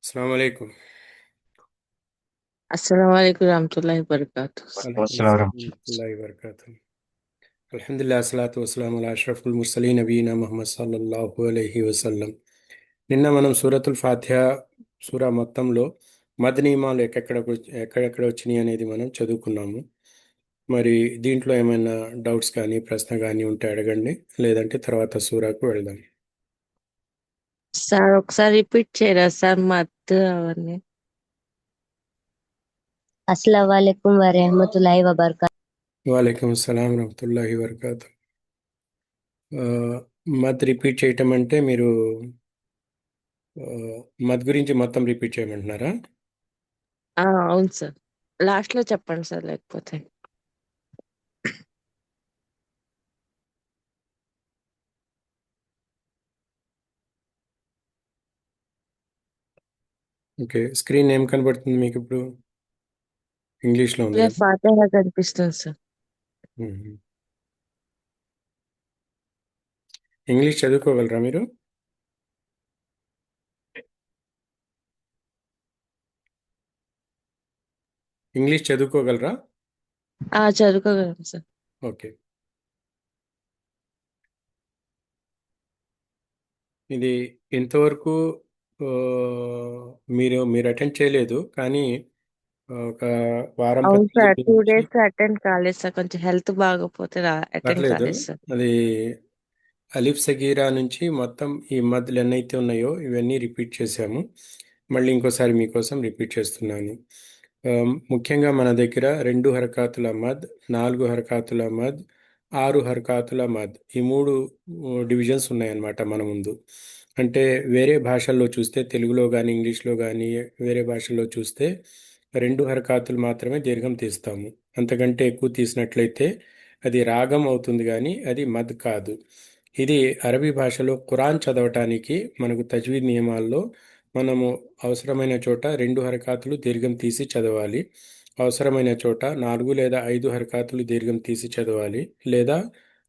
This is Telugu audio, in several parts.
अस्सलाम वालेकुम। अस्सलाम वालेकुम रहमतुल्लाहि वबरकातुह। वालेकुम अस्सलाम वरहमतुल्लाहि वबरकातुह। अल्हम्दुलिल्लाह अस्सलातु वस्सलामु अला अशरफुल मुरसलीन नबीना मुहम्मद सల్లल्लाहु अलैहि వసల్లం. నిన్న మనం సూరతుల్ ఫాతిహా సూరా మొత్తంలో మద్ నియమాలు ఎక్కడెక్కడ వచ్చినాయి అనేది మనం చదువుకున్నాము. మరి దీంట్లో ఏమైనా డౌట్స్ కానీ ప్రశ్న కానీ ఉంటే అడగండి, లేదంటే తర్వాత సూరాకు వెళ్దాం. సార్ ఒకసారి రిపీట్ చేయరా సార్ మత్ అవన్నీ? अस्सलाम वालेकुम वरहमतुल्लाहि वबरकातुहू। వాలేకుమ్ అస్సలాం వరహమతుల్లాహి వబరకాతు. మద్ రిపీట్ చేయటం అంటే మీరు మద్ గురించి మొత్తం రిపీట్ చేయమంటున్నారా? అవును సార్. లాస్ట్ లో చెప్పండి సార్, లేకపోతే ఓకే, స్క్రీన్ ఏం కనబడుతుంది మీకు ఇప్పుడు? ఇంగ్లీష్లో ఉంది కదా. ఫాతిహా కనిపిస్తుంది సార్. మ్మ్. ఇంగ్లీష్ చదువుకోగలరా మీరు? ఇంగ్లీష్ చదువుకోగలరా? చదువుకోగలను సార్. ఓకే. ఇది ఇంతవరకు ఆ, మీరు అటెండ్ చేయలేదు, కానీ ఒక వారం అవును 10 సార్, రోజుల టూ నుంచి డేస్ అటెండ్ కాలేదు సార్, కొంచెం హెల్త్ బాగోపోతే అటెండ్ పర్లేదు. కాలేదు సార్. అది అలిఫ్ సగీరా నుంచి మొత్తం ఈ మద్దులు ఎన్నైతే ఉన్నాయో ఇవన్నీ రిపీట్ చేశాము. మళ్ళీ ఇంకోసారి మీకోసం రిపీట్ చేస్తున్నాను. ఆ, ముఖ్యంగా మన దగ్గర 2 హరకాతుల మద్, 4 హరకాతుల మద్, 6 హరకాతుల మద్, ఈ 3 డివిజన్స్ ఉన్నాయన్నమాట మన ముందు. అంటే వేరే భాషల్లో చూస్తే, తెలుగులో కానీ ఇంగ్లీష్లో కానీ వేరే భాషల్లో చూస్తే 2 హరకాతులు మాత్రమే దీర్ఘం తీస్తాము. అంతకంటే ఎక్కువ తీసినట్లయితే అది రాగం అవుతుంది, కానీ అది మద్ కాదు. ఇది అరబీ భాషలో ఖురాన్ చదవటానికి మనకు తజ్వీద్ నియమాల్లో మనము అవసరమైన చోట 2 హరకాతులు దీర్ఘం తీసి చదవాలి. అవసరమైన చోట 4 లేదా 5 హరకాతులు దీర్ఘం తీసి చదవాలి, లేదా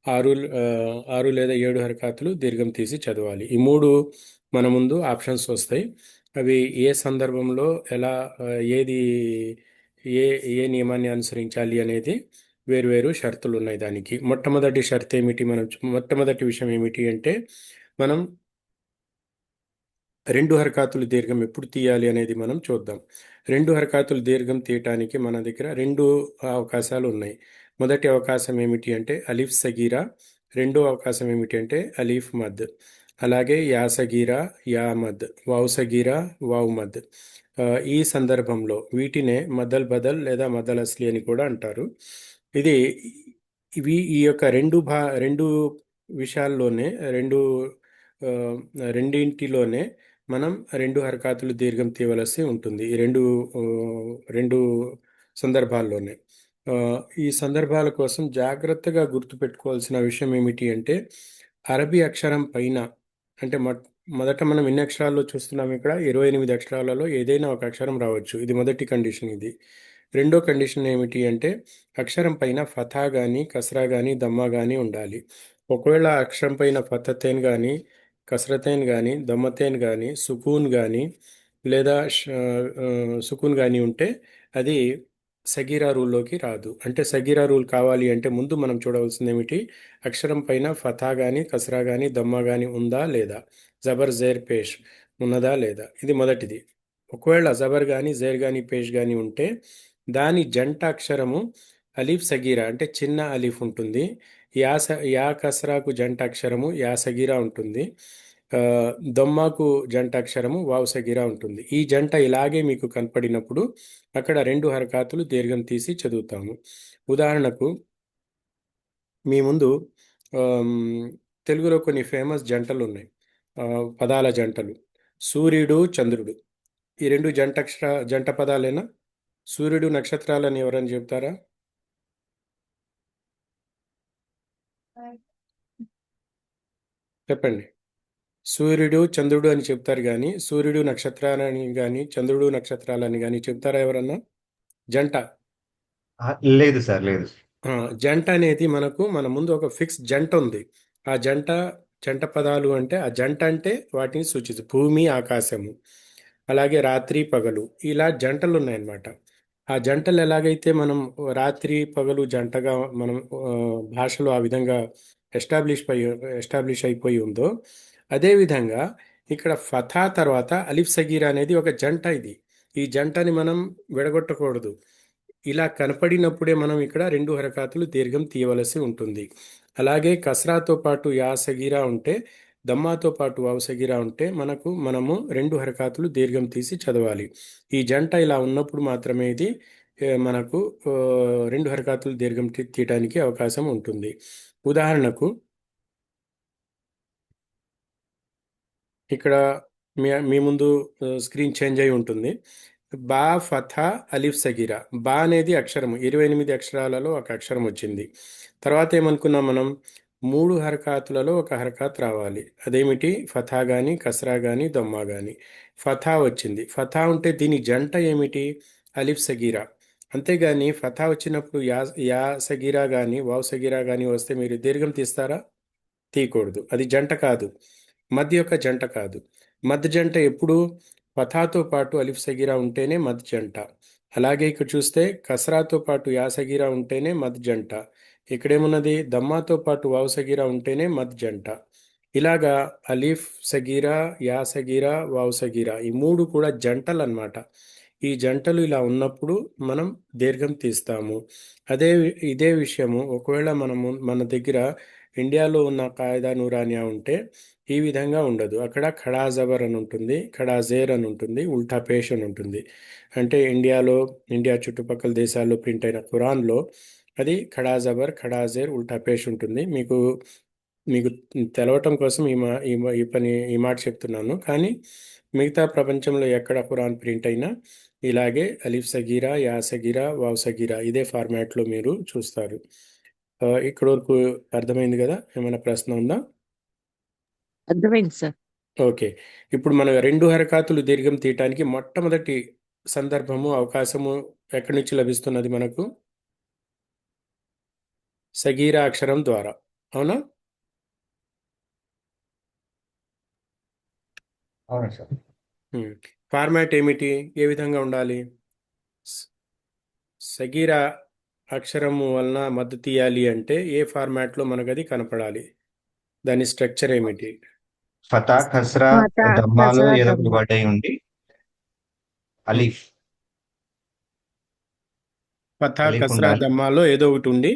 ఆరు ఆ, 6 లేదా 7 హరకాతులు దీర్ఘం తీసి చదవాలి. ఈ మూడు మన ముందు ఆప్షన్స్ వస్తాయి. అవి ఏ సందర్భంలో ఎలా ఏది ఏ ఏ నియమాన్ని అనుసరించాలి అనేది వేరువేరు షరతులు ఉన్నాయి దానికి. మొట్టమొదటి షరతు ఏమిటి? మొట్టమొదటి విషయం ఏమిటి అంటే, మనం 2 హరకాతులు దీర్ఘం ఎప్పుడు తీయాలి అనేది మనం చూద్దాం. 2 హరకాతులు దీర్ఘం తీయటానికి మన దగ్గర రెండు అవకాశాలు ఉన్నాయి. మొదటి అవకాశం ఏమిటి అంటే అలీఫ్ సగీరా. రెండో అవకాశం ఏమిటి అంటే అలీఫ్ మద్. అలాగే యా సగీరా, యా మద్, వావ్ సగీరా, వావ్ మద్. ఈ సందర్భంలో వీటినే మదల్ బదల్ లేదా మదల్ అస్లి అని కూడా అంటారు. ఇది ఈ యొక్క రెండు విషయాల్లోనే ఆ, రెండింటిలోనే మనం 2 హరకాతులు దీర్ఘం తీయవలసి ఉంటుంది. ఈ రెండు సందర్భాల్లోనే. ఆ, ఈ సందర్భాల కోసం జాగ్రత్తగా గుర్తుపెట్టుకోవాల్సిన విషయం ఏమిటి అంటే, అరబీ అక్షరం పైన, అంటే మొదట మనం ఎన్ని అక్షరాల్లో చూస్తున్నాం ఇక్కడ? 28 అక్షరాలలో ఏదైనా ఒక అక్షరం రావచ్చు. ఇది మొదటి కండిషన్. ఇది రెండో కండిషన్ ఏమిటి అంటే, అక్షరం పైన ఫథా కానీ కస్రా కానీ దమ్మా కానీ ఉండాలి. ఒకవేళ అక్షరం పైన ఫతతేన్ కానీ కసరతైన్ కానీ దమ్మతైన్ కానీ సుకూన్ కానీ లేదా సుకూన్ కానీ ఉంటే అది సగీరా రూల్లోకి రాదు. అంటే సగీరా రూల్ కావాలి అంటే ముందు మనం చూడవలసింది ఏమిటి? అక్షరం పైన ఫతా కానీ కసరా కానీ దమ్మా కానీ ఉందా లేదా, జబర్ జైర్ పేష్ ఉన్నదా లేదా, ఇది మొదటిది. ఒకవేళ జబర్ కానీ జైర్ కానీ పేష్ కానీ ఉంటే దాని జంట అక్షరము అలీఫ్ సగీరా అంటే చిన్న అలీఫ్ ఉంటుంది. యా కసరాకు జంట అక్షరము యా సగీరా ఉంటుంది. ఆ, దొమ్మాకు జంట అక్షరము వావ్ సగీరా ఉంటుంది. ఈ జంట ఇలాగే మీకు కనపడినప్పుడు అక్కడ 2 హరకాతులు దీర్ఘం తీసి చదువుతాము. ఉదాహరణకు మీ ముందు ఆమ్, తెలుగులో కొన్ని ఫేమస్ జంటలు ఉన్నాయి, ఆ, పదాల జంటలు. సూర్యుడు, చంద్రుడు, ఈ రెండు జంట పదాలేనా? సూర్యుడు నక్షత్రాలని ఎవరని చెప్తారా? చెప్పండి. సూర్యుడు చంద్రుడు అని చెప్తారు, కానీ సూర్యుడు నక్షత్రాలని కానీ చంద్రుడు నక్షత్రాలని కానీ చెప్తారా ఎవరన్నా? జంట. ఆ, లేదు సార్, లేదు. ఆ, జంట అనేది మన ముందు ఒక ఫిక్స్ జంట ఉంది. ఆ జంట పదాలు అంటే, ఆ జంట అంటే వాటిని సూచిస్తుంది. భూమి, ఆకాశము. అలాగే రాత్రి పగలు ఇలా జంటలు ఉన్నాయన్నమాట. ఆ జంటలు ఎలాగైతే మనం రాత్రి పగలు జంటగా మనం భాషలో ఆ విధంగా ఎస్టాబ్లిష్ అయిపోయి ఉందో, అదేవిధంగా ఇక్కడ ఫథా తర్వాత అలిఫ్ సగీరా అనేది ఒక జంట. ఇది ఈ జంటని మనం విడగొట్టకూడదు. ఇలా కనపడినప్పుడే మనం ఇక్కడ రెండు హరకాతులు దీర్ఘం తీయవలసి ఉంటుంది. అలాగే కస్రాతో పాటు యా సగీరా ఉంటే, దమ్మాతో పాటు వావ్ సగీరా ఉంటే మనము రెండు హరకాతులు దీర్ఘం తీసి చదవాలి. ఈ జంట ఇలా ఉన్నప్పుడు మాత్రమే ఇది మనకు రెండు హరకాతులు దీర్ఘం తీయటానికి అవకాశం ఉంటుంది. ఉదాహరణకు ఇక్కడ మీ ముందు స్క్రీన్ చేంజ్ అయి ఉంటుంది. బా ఫథా అలిఫ్ సగీరా. బా అనేది అక్షరం, 28 అక్షరాలలో ఒక అక్షరం వచ్చింది. తర్వాత ఏమనుకున్నాం మనం, మూడు హరకాతులలో ఒక హరకాత్ రావాలి. అదేమిటి? ఫథా కానీ కస్రా కానీ దమ్మా కానీ. ఫథా వచ్చింది. ఫథా ఉంటే దీని జంట ఏమిటి? అలిఫ్ సగీరా. అంతేగాని ఫథా వచ్చినప్పుడు యా సగీరా కానీ వావ్ సగీరా కానీ వస్తే మీరు దీర్ఘం తీస్తారా? తీయకూడదు. అది జంట కాదు, మద్ యొక్క జంట కాదు. మద్ జంట ఎప్పుడు ఫథాతో పాటు అలిఫ్ సగీరా ఉంటేనే మద్ జంట. అలాగే ఇక్కడ చూస్తే కసరాతో పాటు యా సగీరా ఉంటేనే మద్ జంట. ఇక్కడేమున్నది? దమ్మాతో పాటు వావ్ సగీరా ఉంటేనే మద్ జంట. ఇలాగా అలిఫ్ సగీరా, యా సగీరా, వావ్ సగీరా ఈ మూడు కూడా జంటలు అన్నమాట. ఈ జంటలు ఇలా ఉన్నప్పుడు మనం దీర్ఘం తీస్తాము. ఇదే విషయము ఒకవేళ మన దగ్గర ఇండియాలో ఉన్న కాయిదా నూరానియా ఉంటే ఈ విధంగా ఉండదు. అక్కడ ఖడా జబర్ అని ఉంటుంది, ఖడా జేర్ అని ఉంటుంది, ఉల్టా పేష్ అని ఉంటుంది. అంటే ఇండియా చుట్టుపక్కల దేశాల్లో ప్రింట్ అయిన ఖురాన్లో అది ఖడా జబర్, ఖడా జేర్, ఉల్టా పేష్ ఉంటుంది. మీకు మీకు తెలవటం కోసం ఈ మాట చెప్తున్నాను. కానీ మిగతా ప్రపంచంలో ఎక్కడ ఖురాన్ ప్రింట్ అయినా ఇలాగే అలిఫ్ సగీరా, యా సగీరా, వావ్ సగీరా ఇదే ఫార్మాట్లో మీరు చూస్తారు. ఇక్కడ వరకు అర్థమైంది కదా? ఏమైనా ప్రశ్న ఉందా? అర్థమైంది సార్. ఓకే. ఇప్పుడు మన రెండు హరకాతులు దీర్ఘం తీయటానికి మొట్టమొదటి సందర్భము, అవకాశము ఎక్కడి నుంచి లభిస్తున్నది మనకు? సగీరా అక్షరం ద్వారా. అవునా? అవును సార్. ఫార్మాట్ ఏమిటి? ఏ విధంగా ఉండాలి? సగీరా అక్షరము వలన మద్దు తీయాలి అంటే ఏ ఫార్మాట్లో మనకు అది కనపడాలి? దాని స్ట్రక్చర్ ఏమిటి? ఫతా ఖస్రా ఫతా దమ్మాలో కసరా ఏదో ఒకటి దమ్మా. వర్డ్ అయి ఉండి అలీఫ్ ఫథా అలీఫ్ కస్రా ఉండాలి. దమ్మాలో ఏదో ఒకటి ఉండి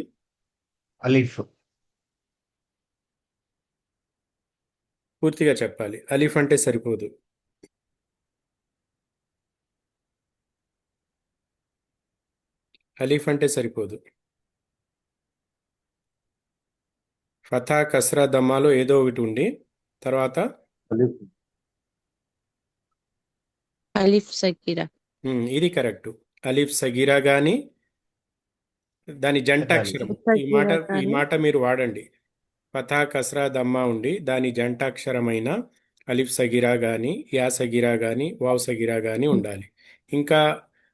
అలీఫ్ పూర్తిగా చెప్పాలి. అలీఫ్ అంటే సరిపోదు. అలీఫ్ అంటే సరిపోదు. ఫథా కస్రా దమ్మాలో ఏదో ఒకటి ఉండి తర్వాత అలీఫ్ అలిఫ్ సకీరా. ఇది కరెక్ట్. అలీఫ్ సగీరా కానీ దాని జంట పెద్ద అలీఫ్. అక్షరము. ఈ మాట సకీరా ఈ కానీ మాట మీరు వాడండి. ఫథా కస్రా దమ్మా ఉండి దాని జంట అక్షరమైన అలిఫ్ సగిరా కానీ, యా సగిరా కానీ, వావ్ సగిరా కానీ ఉండాలి. ఇంకా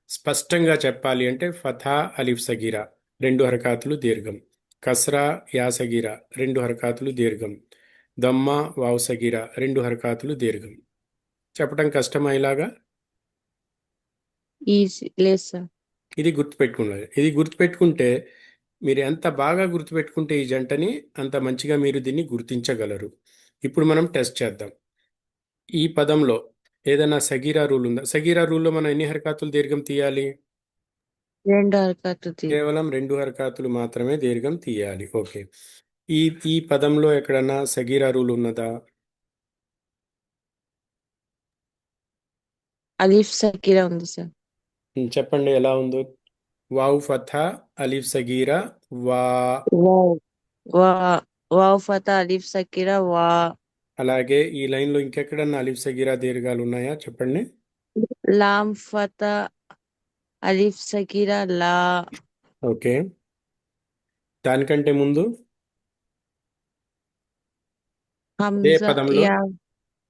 స్పష్టంగా చెప్పాలి అంటే ఫథా అలిఫ్ సగిరా రెండు హరకాతులు దీర్ఘం, కస్రా యా సగిరా రెండు హరకాతులు దీర్ఘం, దమ్మా వావ్ సగిరా రెండు హరకాతులు దీర్ఘం. చెప్పడం కష్టమా ఇలాగా? ఈజీ లేదు సార్. ఇది గుర్తుపెట్టుకుంటే మీరు ఎంత బాగా గుర్తుపెట్టుకుంటే ఈ జంటని అంత మంచిగా మీరు దీన్ని గుర్తించగలరు. ఇప్పుడు మనం టెస్ట్ చేద్దాం. ఈ పదంలో ఏదైనా సగీరా రూల్ ఉందా? సగీరా రూల్లో మనం ఎన్ని హరకాతులు దీర్ఘం తీయాలి? రెండు హరకతు కేవలం రెండు హరకాతులు మాత్రమే దీర్ఘం తీయాలి. ఓకే. ఈ ఈ పదంలో ఎక్కడన్నా సగీరా రూల్ ఉన్నదా? అలిఫ్ సకీరా ఉంది సార్. చెప్పండి ఎలా ఉందో. వావ్ ఫథా అలిఫ్ సగీరా వా. వావ్ వా వావ్ ఫతా అలిఫ్ సకీరా వా. అలాగే ఈ లైన్లో ఇంకెక్కడన్నా అలిఫ్ సగీరా దీర్ఘాలు ఉన్నాయా? చెప్పండి. లామ్ ఫతా అలిఫ్ సకీరా లా. ఓకే. దానికంటే ముందు అదే హంజా పదంలో యా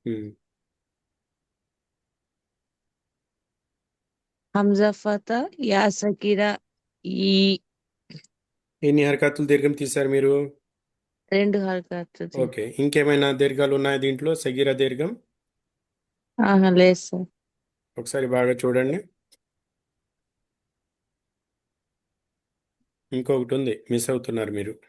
ఉమ్, హంజా ఫతా యా సకీరా ఈ. ఎన్ని హరకతులు దీర్ఘం తీశారు మీరు? రెండు హరకతు ఓకే. ఇంకేమైనా దీర్ఘాలు ఉన్నాయా దీంట్లో? సగీరా దీర్ఘం ఆహా లేదు సార్. ఒకసారి బాగా చూడండి. ఇంకొకటి ఉంది, మిస్ అవుతున్నారు మీరు.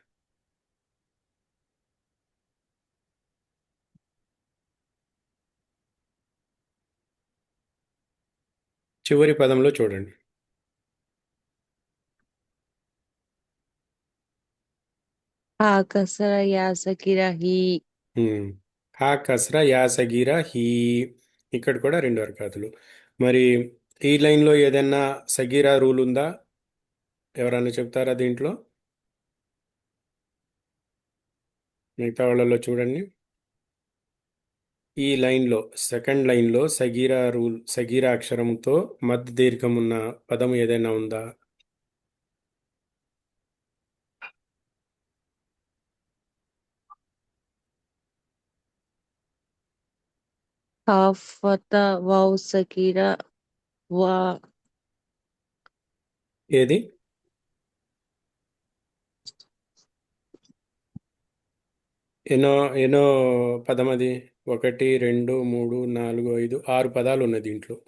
చివరి పదంలో చూడండి. హా కసర యా సకిరా హీ. హా కస్రా యా సగీరా హీ. ఇక్కడ కూడా రెండు హరకతులు. మరి ఈ లైన్లో ఏదైనా సగీరా రూల్ ఉందా? ఎవరన్నా చెప్తారా దీంట్లో? మిగతా వాళ్ళలో చూడండి. ఈ లైన్లో సెకండ్ లైన్లో సగీరా రూల్, సగీరా అక్షరంతో మధ్య దీర్ఘం ఉన్న పదం ఏదైనా ఉందా? హా ఫతా వావ్ సకిరా వా. ఏది? ఎన్నో ఎన్నో పదం అది? 1 2 3 4 5 6 పదాలు ఉన్నాయి దీంట్లో.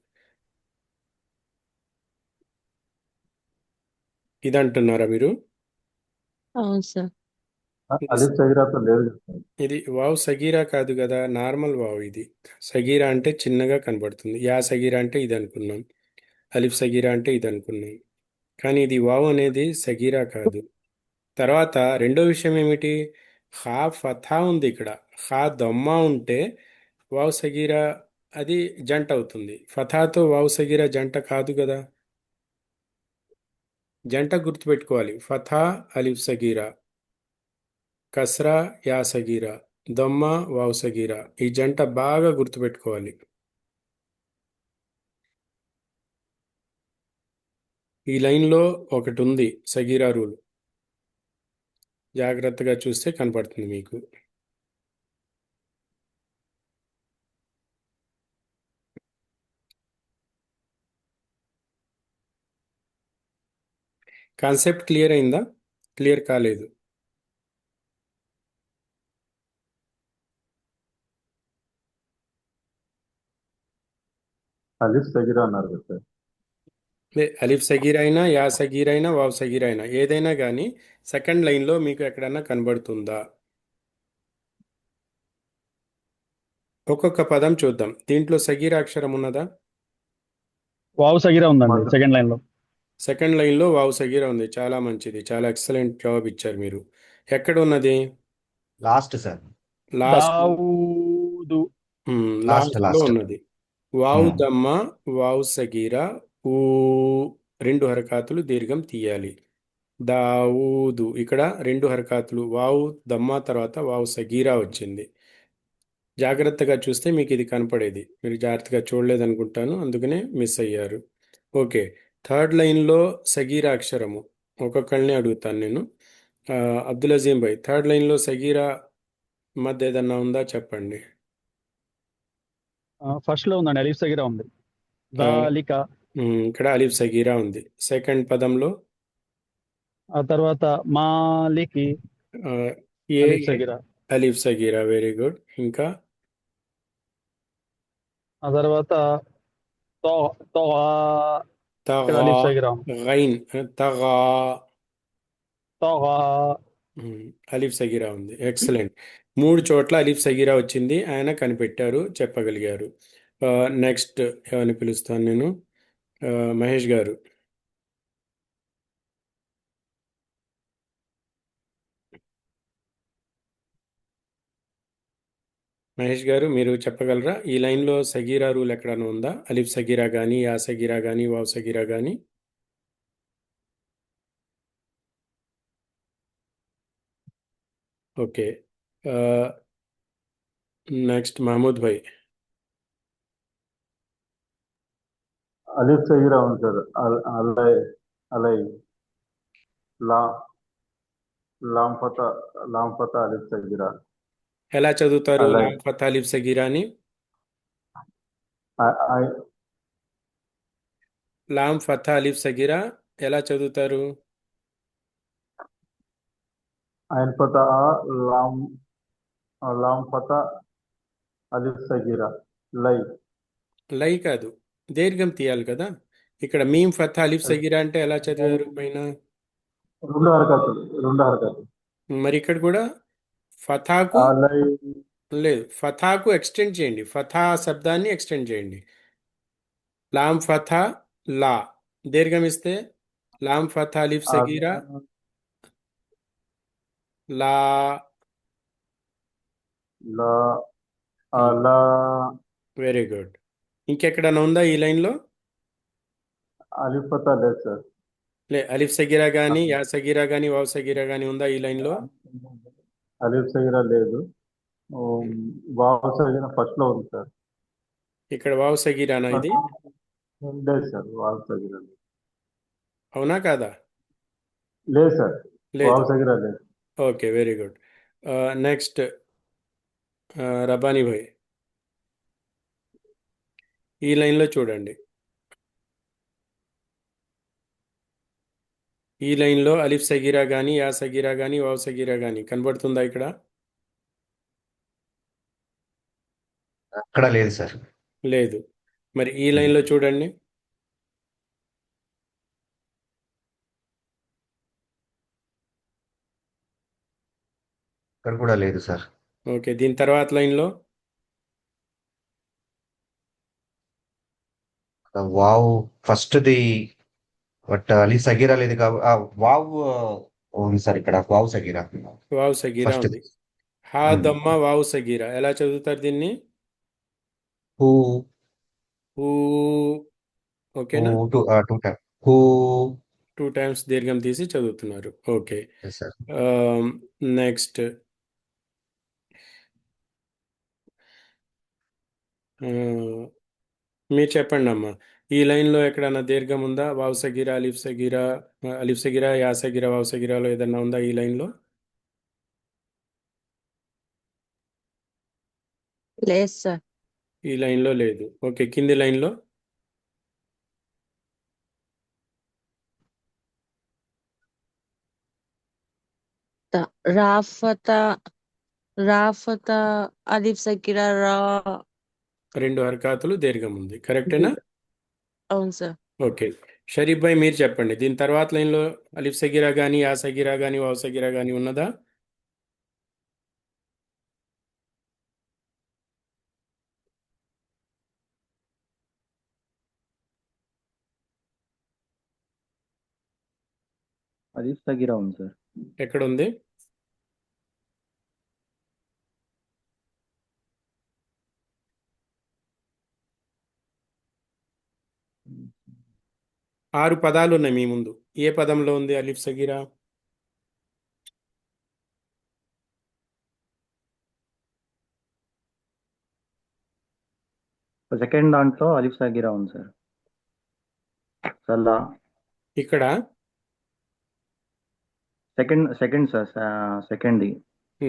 ఇది అంటున్నారా మీరు? అవును సార్. అలిఫ్ సగిరాతో లేదు కదా సార్. ఇది వావ్ సగీరా కాదు కదా, నార్మల్ వావ్ ఇది. సగీరా అంటే చిన్నగా కనబడుతుంది. యా సగీరా అంటే ఇది అనుకున్నాం. అలిఫ్ సగీరా అంటే ఇది అనుకున్నాం. కానీ ఇది వావ్ అనేది సగీరా కాదు. తర్వాత రెండో విషయం ఏమిటి? హా ఫథా ఉంది ఇక్కడ. హా దమ్మా ఉంటే వావ్ సగీరా అది జంట అవుతుంది. ఫథాతో వావ్ సగీరా జంట కాదు కదా. జంట గుర్తుపెట్టుకోవాలి. ఫథా అలిఫ్ సగీరా, కస్రా యా సగీరా, దమ్మా వావ్ సగీరా. ఈ జంట బాగా గుర్తుపెట్టుకోవాలి. ఈ లైన్లో ఒకటి ఉంది సగీరా రూల్. జాగ్రత్తగా చూస్తే కనపడుతుంది మీకు. కాన్సెప్ట్ క్లియర్ అయిందా? క్లియర్ కాలేదు. అలిఫ్ సగిరా అన్నారు కదా సార్. అలిఫ్ సగీర్ అయినా, యా సగీర్ అయినా, వావ్ సగీర్ అయినా ఏదైనా కానీ సెకండ్ లైన్లో మీకు ఎక్కడన్నా కనబడుతుందా? ఒక్కొక్క పదం చూద్దాం. దీంట్లో సగీర అక్షరం ఉన్నదా? వావ్ సగిరా ఉందండి మొద- సెకండ్ లైన్ లో. సెకండ్ లైన్లో వావ్ సగీర ఉంది. చాలా మంచిది, చాలా ఎక్సలెంట్ జవాబు ఇచ్చారు మీరు. ఎక్కడ ఉన్నది? Last sir. లాస్ట్. దావుదు. లాస్ట్ లాస్ట్లో లాస్ట్. ఉన్నది. వావ్ దమ్మ, వావ్ సగీర, ఊ రెండు హరకాతులు దీర్ఘం తీయాలి. దావూదు ఇక్కడ రెండు హరకాతులు, వావ్ దమ్మ తర్వాత వావ్ సగీరా వచ్చింది. జాగ్రత్తగా చూస్తే మీకు ఇది కనపడేది. మీరు జాగ్రత్తగా చూడలేదనుకుంటాను, అందుకనే మిస్ అయ్యారు. ఓకే. థర్డ్ లైన్లో సగీరా అక్షరము. ఒక్కొక్కళ్ళని అడుగుతాను నేను. అబ్దుల్ అజీం భాయ్, థర్డ్ లైన్లో సగీరా మధ్య ఏదన్నా ఉందా చెప్పండి. ఫస్ట్ లో ఉందండి, అలీఫ్ సగిరా ఉంది. ఆ, దాలిక. ఇక్కడ అలిఫ్ సగీరా ఉంది. సెకండ్ పదంలో ఆ తర్వాత మాలికి. ఆ, ఏ అలీఫ్ సగిరా. అలిఫ్ సగీరా, వెరీ గుడ్. ఇంకా ఆ తర్వాత తో తోగా. ఇక్కడ తగా, అలీఫ్ సగిరా ఉంది. గైన్, తగా, తోగా. అలీఫ్ సగీరా ఉంది. ఎక్సలెంట్. మూడు చోట్ల అలీఫ్ సగీరా వచ్చింది. ఆయన కనిపెట్టారు, చెప్పగలిగారు. నెక్స్ట్ ఎవరిని పిలుస్తాను నేను? ఆ, మహేష్ గారు. మహేష్ గారు మీరు చెప్పగలరా? ఈ లైన్లో సగీరా రూల్ ఎక్కడైనా ఉందా? అలిఫ్ సగీరా కానీ, యా సగీరా కానీ, వావ్ సగీరా కానీ? ఓకే. నెక్స్ట్ మహమూద్ భాయ్. అలిఫ్ సగిరా ఉంది సార్. అలై అలై లా లాంఫత లాంఫత అలిఫ్ సగిరా. ఎలా చదువుతారు అలై లామ్ ఫత్ అలిఫ్ సగీరాని? ఐ- ఐ- లామ్ ఫత్ అలిఫ్ సగీరా ఎలా చదువుతారు? ఐన్ ఫత ఆ లాం లాంఫత అలిఫ్ సగిరా. లై లై కాదు, దీర్ఘం తీయాలి కదా. ఇక్కడ మీమ్ ఫతా అలిఫ్ సగీరా అంటే ఎలా చదివారు పైన? రెండు హరకతులు, రెండు హరకతులు. మరి ఇక్కడ కూడా ఫతాకు అలై లేదు, ఫతాకు ఎక్స్టెండ్ చేయండి. ఫతా శబ్దాన్ని ఎక్స్టెండ్ చేయండి. లాం ఫతా లా, దీర్ఘం ఇస్తే లాం ఫతా అలిఫ్ సగీరా లా. లా అలా వెరీ గుడ్. ఇంకెక్కడన్నా ఉందా ఈ లైన్లో? అలిఫత లేదు సార్. అలిఫ్ సగీరా కానీ యా సగీరా కానీ వావ్ సగీరా కానీ ఉందా ఈ లైన్లో? అలిఫ్ సగిరా లేదు. వావ్ సగిరా ఫస్ట్ లో ఉంది సార్. ఇక్కడ వావ్ సగీరానా ఇది? లేదు సార్, వావ్ సగిరా లేదు. అవునా కాదా? లేదు సార్, లేదు. వావ్ సగిరా లేదు. Okay, very good. నెక్స్ట్ రబానీ భాయ్, ఈ లైన్లో చూడండి. ఈ లైన్లో అలిఫ్ సగీరా కానీ యా సగీరా కానీ వావ్ సగీరా కానీ కనబడుతుందా ఇక్కడ? అక్కడ లేదు సార్. లేదు. మరి ఈ లైన్లో చూడండి. అక్కడ కూడా లేదు సార్. ఓకే, దీని తర్వాత లైన్లో వావ్ ఫస్ట్ ది, బట్ అలీ సగీరా లేదు కాబట్టి వావ్ ఉంది సార్. ఇక్కడ వావ్ సగీరా వావ్ సగీరా ఫస్ట్ ఉంది. హా Hmm. దమ్మ వావ్ సగీరా ఎలా చదువుతారు దీన్ని? హూ హూ. ఓకేనా? టూ టైమ్ హూ. 2 టైమ్స్ దీర్ఘం తీసి చదువుతున్నారు. ఓకే. సార్ నెక్స్ట్ మీరు చెప్పండి అమ్మా. ఈ లైన్లో ఎక్కడన్నా దీర్ఘం ఉందా? వావ్ సగీరా అలిఫ్ సగీరా, అలిఫ్ సగీరా యా సగీరా వావ్ సగీరాలో ఏదన్నా ఉందా ఈ లైన్లో? లేదు సార్. ఈ లైన్లో లేదు. ఓకే, కింది లైన్లో రాఫత రాఫత అలిఫ్ సకిరా రా. 2 హరకాతులు దీర్ఘం ఉంది. కరెక్టేనా? అవును సార్. ఓకే, షరీఫ్ భాయ్ మీరు చెప్పండి. దీని తర్వాత లైన్లో అలిఫ్ సగీరా కానీ యా సగీరా కానీ వావ్ సగీరా కానీ ఉన్నదా? అలిఫ్ సగీరా ఉంది సార్. ఎక్కడ ఉంది? ఆరు పదాలు ఉన్నాయి మీ ముందు. ఏ పదంలో ఉంది అలిఫ్ సగీరా? సెకండ్ దాంట్లో అలిఫ్ సగీరా ఉంది సార్. సల్లా ఇక్కడ సెకండ్ సార్, సెకండ్ సెకండ్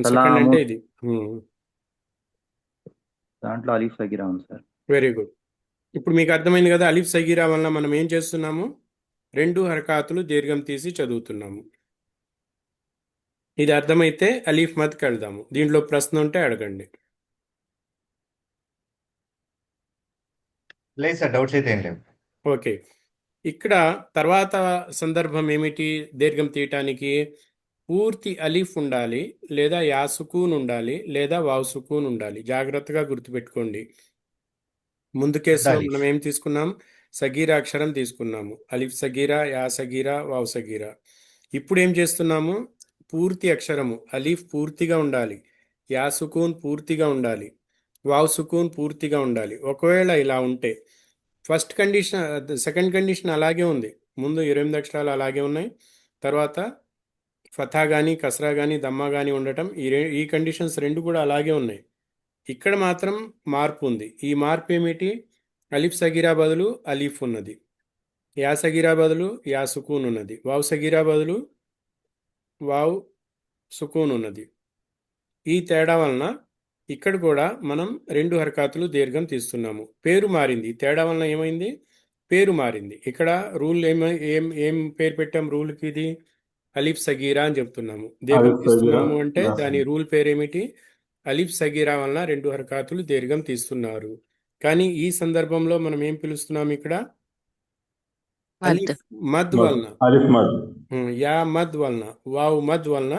సలాము అంటే ఇది. దాంట్లో అలిఫ్ సగీరా ఉంది సార్. Very good. ఇప్పుడు మీకు అర్థమైంది కదా అలిఫ్ సగీరా వల్ల మనం ఏం చేస్తున్నాము? 2 హరకాతులు దీర్ఘం తీసి చదువుతున్నాము. ఇది అర్థమైతే అలీఫ్ మద్కి వెళ్దాము. దీంట్లో ప్రశ్న ఉంటే అడగండి. లేదు సార్, డౌట్స్ అయితే ఏం లేవు. ఓకే, ఇక్కడ తర్వాత సందర్భం ఏమిటి? దీర్ఘం తీయటానికి పూర్తి అలీఫ్ ఉండాలి, లేదా యా సుకూన్ ఉండాలి, లేదా వావ్ సుకూన్ ఉండాలి. జాగ్రత్తగా గుర్తుపెట్టుకోండి. ముందు కేసులో ఉండాలి. మనం ఏం తీసుకున్నాం? సగీరా అక్షరం తీసుకున్నాము. అలిఫ్ సగీరా, యా సగీరా, వావ్ సగీరా. ఇప్పుడు ఏం చేస్తున్నాము? పూర్తి అక్షరము అలీఫ్ పూర్తిగా ఉండాలి, యా సుకూన్ పూర్తిగా ఉండాలి, వావ్ సుకూన్ పూర్తిగా ఉండాలి. ఒకవేళ ఇలా ఉంటే ఫస్ట్ కండిషన్, సెకండ్ కండిషన్ అలాగే ఉంది. ముందు 28 అక్షరాలు అలాగే ఉన్నాయి, తర్వాత ఫథా కానీ కస్రా కానీ దమ్మా కానీ ఉండటం, ఈ కండిషన్స్ 2 కూడా అలాగే ఉన్నాయి. ఇక్కడ మాత్రం మార్పు ఉంది. ఈ మార్పు ఏమిటి? అలిఫ్ సగీరా బదులు అలీఫ్ ఉన్నది, యా సగీరా బదులు యా సుకూన్ ఉన్నది, వావ్ సగీరా బదులు వావ్ సుకూన్ ఉన్నది. ఈ తేడా వలన ఇక్కడ కూడా మనం 2 హరకాతులు దీర్ఘం తీస్తున్నాము. పేరు మారింది. ఈ తేడా వలన ఏమైంది? పేరు మారింది. ఇక్కడ రూల్ ఏం పేరు పెట్టాం రూల్కి? ఇది అలిఫ్ సగీరా అని చెప్తున్నాము. దీర్ఘం అలిఫ్ సగీరా, తీస్తున్నాము అంటే యా దాని సగీరా. రూల్ పేరు ఏమిటి? అలిఫ్ సగీరా వలన 2 హరకాతులు దీర్ఘం తీస్తున్నారు. కానీ ఈ సందర్భంలో మనం ఏం పిలుస్తున్నాం ఇక్కడ? మద్. అలిఫ్ మద్ మద్ వలన, అలిఫ్ మద్ యా మద్ వలన, వావ్ మద్ వలన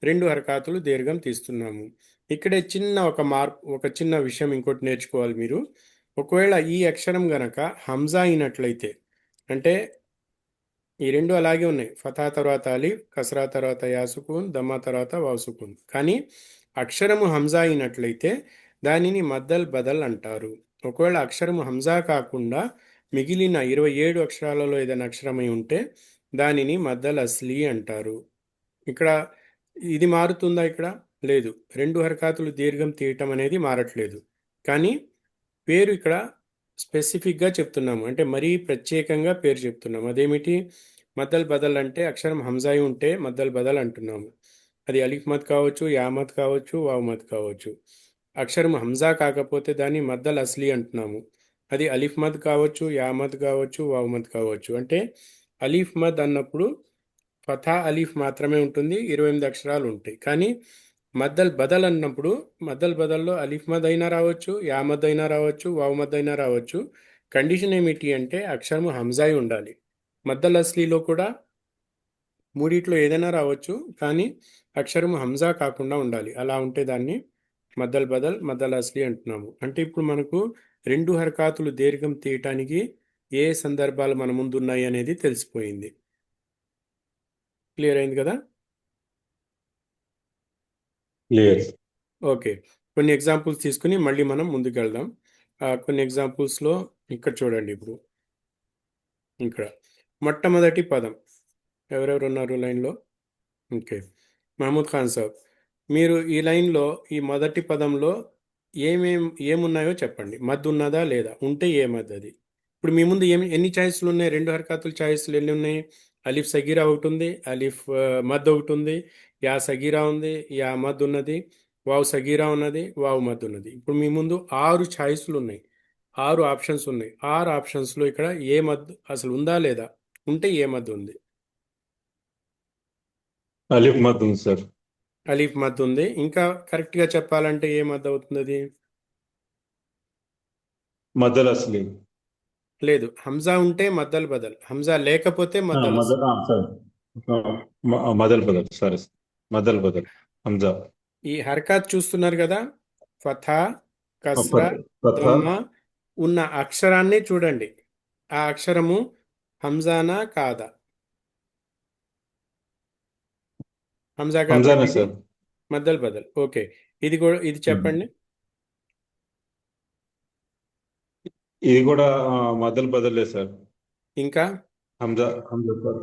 2 హరకాతులు దీర్ఘం తీస్తున్నాము. ఇక్కడే చిన్న ఒక చిన్న విషయం ఇంకోటి నేర్చుకోవాలి మీరు. ఒకవేళ ఈ అక్షరం గనక హంజా అయినట్లయితే, అంటే ఈ రెండు అలాగే ఉన్నాయి, ఫతా తర్వాత అలిఫ్, కసరా తర్వాత యా సుకూన్, దమ్మా తర్వాత వావ్ సుకూన్. కానీ అక్షరము హంజా అయినట్లయితే దానిని మద్దల్ బదల్ అంటారు. ఒకవేళ అక్షరము హంజా కాకుండా మిగిలిన 27 అక్షరాలలో ఏదైనా అక్షరమై ఉంటే దానిని మద్దల్ అస్లీ అంటారు. ఇక్కడ ఇది మారుతుందా? ఇక్కడ లేదు. 2 హరకాతులు దీర్ఘం తీయటం అనేది మారట్లేదు. కానీ పేరు ఇక్కడ స్పెసిఫిక్గా చెప్తున్నాము, అంటే మరీ ప్రత్యేకంగా పేరు చెప్తున్నాము. అదేమిటి? మద్దల్ బదల్ అంటే అక్షరం హంజాయి ఉంటే మద్దల్ బదల్ అంటున్నాము. అది అలిఫ్ మద్ కావచ్చు, యా మద్ కావచ్చు, వావ్ మద్ కావచ్చు. అక్షరం హంజా కాకపోతే దాన్ని మద్దల్ అస్లీ అంటున్నాము. అది అలిఫ్ మద్ కావచ్చు, యా మద్ కావచ్చు, వావ్ మద్ కావచ్చు. అంటే అలీఫ్ మద్ అన్నప్పుడు ఫథా అలీఫ్ మాత్రమే ఉంటుంది, 28 అక్షరాలు ఉంటాయి. కానీ మద్దల్ బదల్ అన్నప్పుడు మద్దల్ బదల్లో అలీఫ్ మద్ అయినా రావచ్చు, యా మద్ అయినా రావచ్చు, వావ్ మద్ అయినా రావచ్చు. కండిషన్ ఏమిటి అంటే అక్షరము హంజాయి ఉండాలి. మద్దల్ అస్లీలో కూడా మూడిట్లో ఏదైనా రావచ్చు, కానీ అక్షరము హంజా కాకుండా ఉండాలి. అలా ఉంటే దాన్ని మద్దల్ బదల్, మద్దల్ అస్లీ అంటున్నాము. అంటే ఇప్పుడు మనకు 2 హరకాతులు దీర్ఘం తీయటానికి ఏ సందర్భాలు మన ముందు ఉన్నాయి అనేది తెలిసిపోయింది. క్లియర్ అయింది కదా? క్లియర్. ఓకే, కొన్ని ఎగ్జాంపుల్స్ తీసుకుని మళ్ళీ మనం ముందుకు వెళ్దాం. కొన్ని ఎగ్జాంపుల్స్లో ఇక్కడ చూడండి. ఇప్పుడు ఇక్కడ మొట్టమొదటి పదం ఎవరెవరు ఉన్నారు లైన్లో? ఓకే, మహమూద్ ఖాన్ సాబ్, మీరు ఈ లైన్లో ఈ మొదటి పదంలో ఏమున్నాయో చెప్పండి. మద్ ఉన్నదా లేదా? ఉంటే ఏ మద్ అది? ఇప్పుడు మీ ముందు ఎన్ని ఛాయిస్లు ఉన్నాయి? 2 హరకాతుల ఛాయిస్లు ఎన్ని ఉన్నాయి? అలిఫ్ సగీరా ఒకటి ఉంది, అలిఫ్ మద్ ఒకటి ఉంది, యా సగీరా ఉంది, యా మద్ ఉన్నది, వావ్ సగీరా ఉన్నది, వావ్ మద్ ఉన్నది. ఇప్పుడు మీ ముందు 6 ఛాయిస్లు ఉన్నాయి, 6 ఆప్షన్స్ ఉన్నాయి. 6 ఆప్షన్స్లో ఇక్కడ ఏ మద్ అసలు ఉందా లేదా? ఉంటే ఏ మద్ ఉంది? అలిఫ్ మద్ ఉంది సార్. అలీఫ్ మద్ ఉంది. ఇంకా కరెక్ట్గా చెప్పాలంటే ఏ మద్ అవుతుంది అది? మద్దల్ అస్లీ. లేదు, హంజా ఉంటే మద్దల్ బదల్, హంజా లేకపోతే మద్దల్ అస్లీ. సార్ మదల్ బదల్, సారీ, మదల్ బదల్ హంజా. ఈ హర్కత్ చూస్తున్నారు కదా, ఫథా, కస్రా, ఫథా దమ్మ ఉన్న అక్షరాన్ని చూడండి. ఆ అక్షరము హంజానా కాదా? హంజా హంజానే కాబట్టి సార్. మద్దల్ బదల్. ఓకే, ఇది కూడా ఇది చెప్పండి. ఇది కూడా మదల్ బదలే సార్. ఇంకా హంజా హంజా సార్.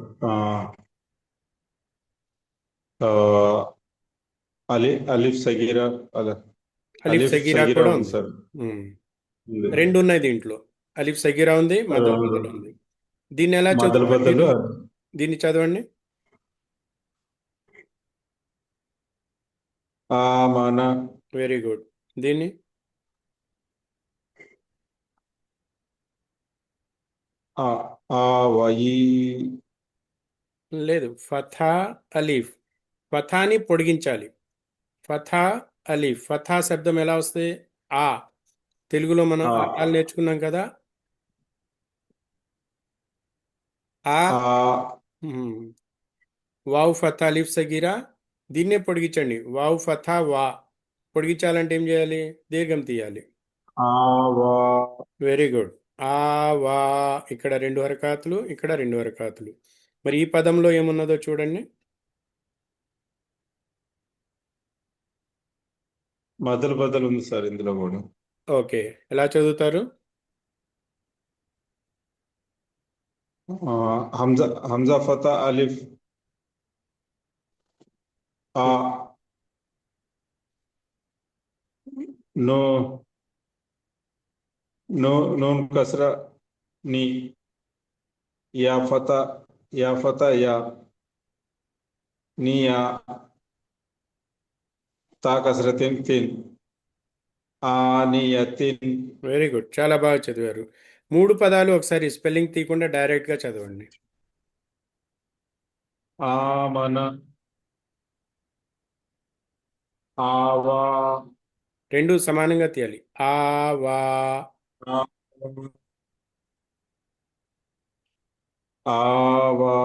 అలిఫ్ సగీరా అలిఫ్ అలిఫ్ సగీరా సగీరా కూడా ఉంది ఉంది. సార్. ఉంది. రెండు ఉన్నాయి దీంట్లో. అలిఫ్ సగీరా ఉంది, మద్దల్ బదల్ ఉంది. దీన్ని ఎలా మదల్ చదువుతారు బదల్. మీరు? దీన్ని చదవండి. మన వెరీ గుడ్. దీన్ని వయి లేదు, ఫథా అలీఫ్, ఫథాని పొడిగించాలి. ఫథా అలీఫ్, ఫథా శబ్దం ఎలా వస్తుంది? ఆ. తెలుగులో మనం ఆలు నేర్చుకున్నాం కదా. ఆ. వావ్ ఫథా అలీఫ్ సగీరా, దీన్నే పొడిగించండి. వావ్ ఫథా వా. పొడిగించాలంటే ఏం చేయాలి? దీర్ఘం తీయాలి. Very good. ఆ వా. ఇక్కడ 2 హరకాతులు, ఇక్కడ 2 హరకాతులు. మరి ఈ పదంలో ఏమున్నదో చూడండి. మదల్ బదల్ ఉంది సార్ ఇందులో కూడా. ఓకే, ఎలా చదువుతారు? హంజా హంజా ఫతా అలిఫ్ నో నో నూన్ కసరా నీ యా ఫతా యా నీ యా తా కసరతిన్ తిన్ ఆనియతిన్. వెరీ గుడ్, చాలా బాగా చదివారు. 3 పదాలు ఒకసారి స్పెల్లింగ్ తీయకుండా డైరెక్ట్గా చదవండి. ఆమన ఆవా 2 సమానంగా తీయాలి. ఆ వా. ఆవా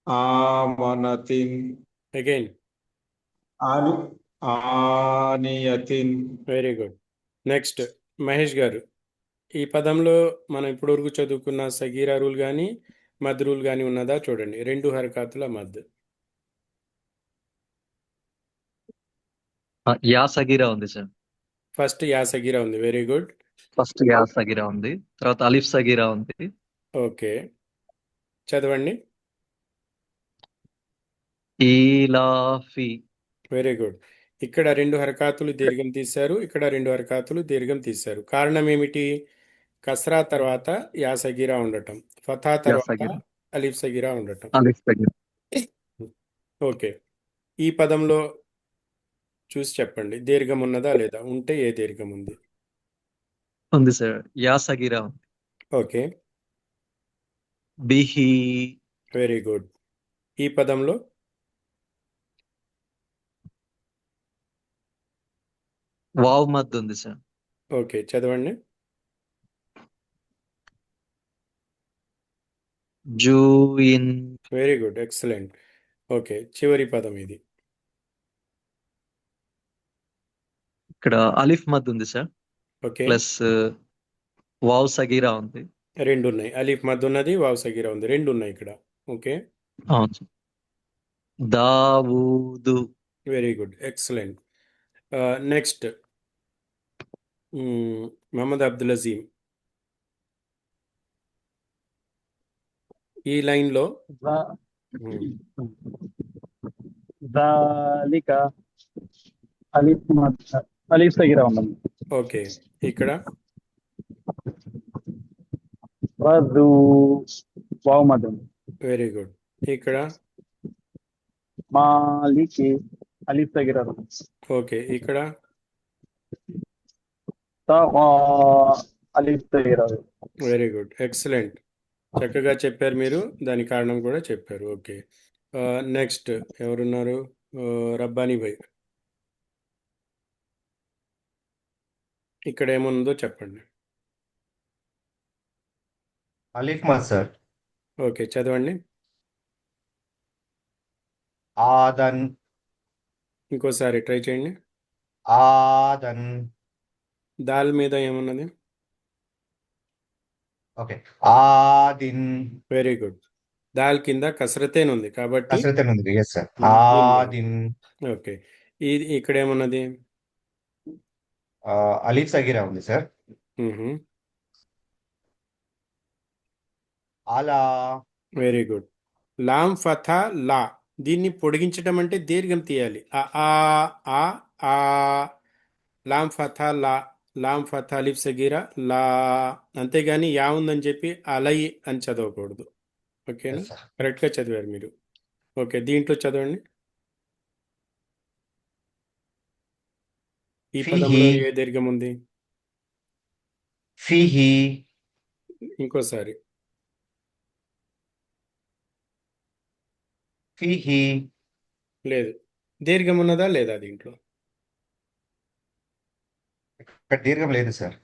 ఆవనతిన్ అగైన్. ఆని ఆనియతిన్. Very good. నెక్స్ట్ మహేష్ గారు, ఈ పదంలో మనం ఇప్పటివరకు చదువుకున్న సగీరా రూల్ కానీ మద్ రూల్ కానీ ఉన్నదా చూడండి. రెండు హరకాతుల మద్. యా సగీరా ఉంది సార్. ఫస్ట్ యా సగీరా ఉంది. Very good. ఫస్ట్ యా సగీరా ఉంది, తర్వాత అలిఫ్ సగీరా ఉంది. ఓకే, చదవండి. ఈలాఫీ. Very good. ఇక్కడ రెండు హరకాతులు దీర్ఘం తీశారు, ఇక్కడ రెండు హరకాతులు దీర్ఘం తీశారు. కారణం ఏమిటి? కస్రా తర్వాత యా సగీరా ఉండటం, ఫతా యా తర్వాత సగీరా, అలిఫ్ సగీరా ఉండటం. అలిఫ్ సగీరా. ఓకే, ఈ పదంలో చూసి చెప్పండి, దీర్ఘం ఉన్నదా లేదా, ఉంటే ఏ దీర్ఘం ఉంది? ఉంది సార్, యా సగీరా ఉంది. ఓకే, బిహి. Very good. ఈ పదంలో వావ్ మద్ ఉంది సార్. ఓకే, చదవండి. జూయిన్. Very good, excellent. ఓకే, చివరి పదం ఇది. ఇక్కడ అలిఫ్ మద్ ఉంది సార్, ఓకే, ప్లస్ వావ్ సగీరా ఉంది. రెండు ఉన్నాయి. అలీఫ్ మద్ ఉన్నది, వావ్ సగీరా ఉంది, రెండు ఉన్నాయి ఇక్కడ. ఓకే, అవును సార్. దావూదు. Very good, excellent. Next Mohammed Abdul Azeem, ఈ లైన్లో దాలిక అలిఫ్ మద్ అలిఫ్ సగీరా ఉందండి. ఓకే, ఇక్కడ వదు వావ్ మద్ ఉంది. Very good. ఇక్కడ మాలికి అలిఫ్ సగీరా ఉంది. ఓకే, ఇక్కడ తగా అలిఫ్ సగీరా ఉంది. Very good, excellent. చక్కగా చెప్పారు మీరు, దాని కారణం కూడా చెప్పారు. ఓకే, నెక్స్ట్ ఎవరున్నారు? రబ్బానీ భాయ్, ఇక్కడ ఏముందో చెప్పండి. అలీఫ్ మద్ సార్. ఓకే, చదవండి. ఆదన్. ఇంకోసారి ట్రై చేయండి. ఆదన్. దాల్ మీద ఏమున్నది? ఓకే, ఆదిన్. Very good. దాల్ కింద కసరతేన్ ఉంది కాబట్టి కసరతన్ ఉంది. ఎస్ సార్, దీని మీద. ఆదిన్. ఓకే, ఇది ఇక్కడ ఏమున్నది? అలీఫ్ సగీరా ఉంది సార్. మ్హూ. అలా. Very good. లాం ఫథా లా, దీన్ని పొడిగించడం అంటే దీర్ఘం తీయాలి. ఆ ఆ ఆ ఆ. లాం ఫథా లా, లాం ఫథా అలిఫ్ సగీరా లా, అంతేగాని యా ఉందని చెప్పి అలై అని చదవకూడదు. ఓకేనా? Yes sir. కరెక్ట్గా చదివారు మీరు. ఓకే, దీంట్లో చదవండి. ఈ ఫీహి. పదంలో ఏ దీర్ఘం ఉంది? ఫీహి. ఇంకోసారి. ఫీహి. లేదు, దీర్ఘం ఉన్నదా లేదా దీంట్లో? ఇక్కడ దీర్ఘం లేదు సార్.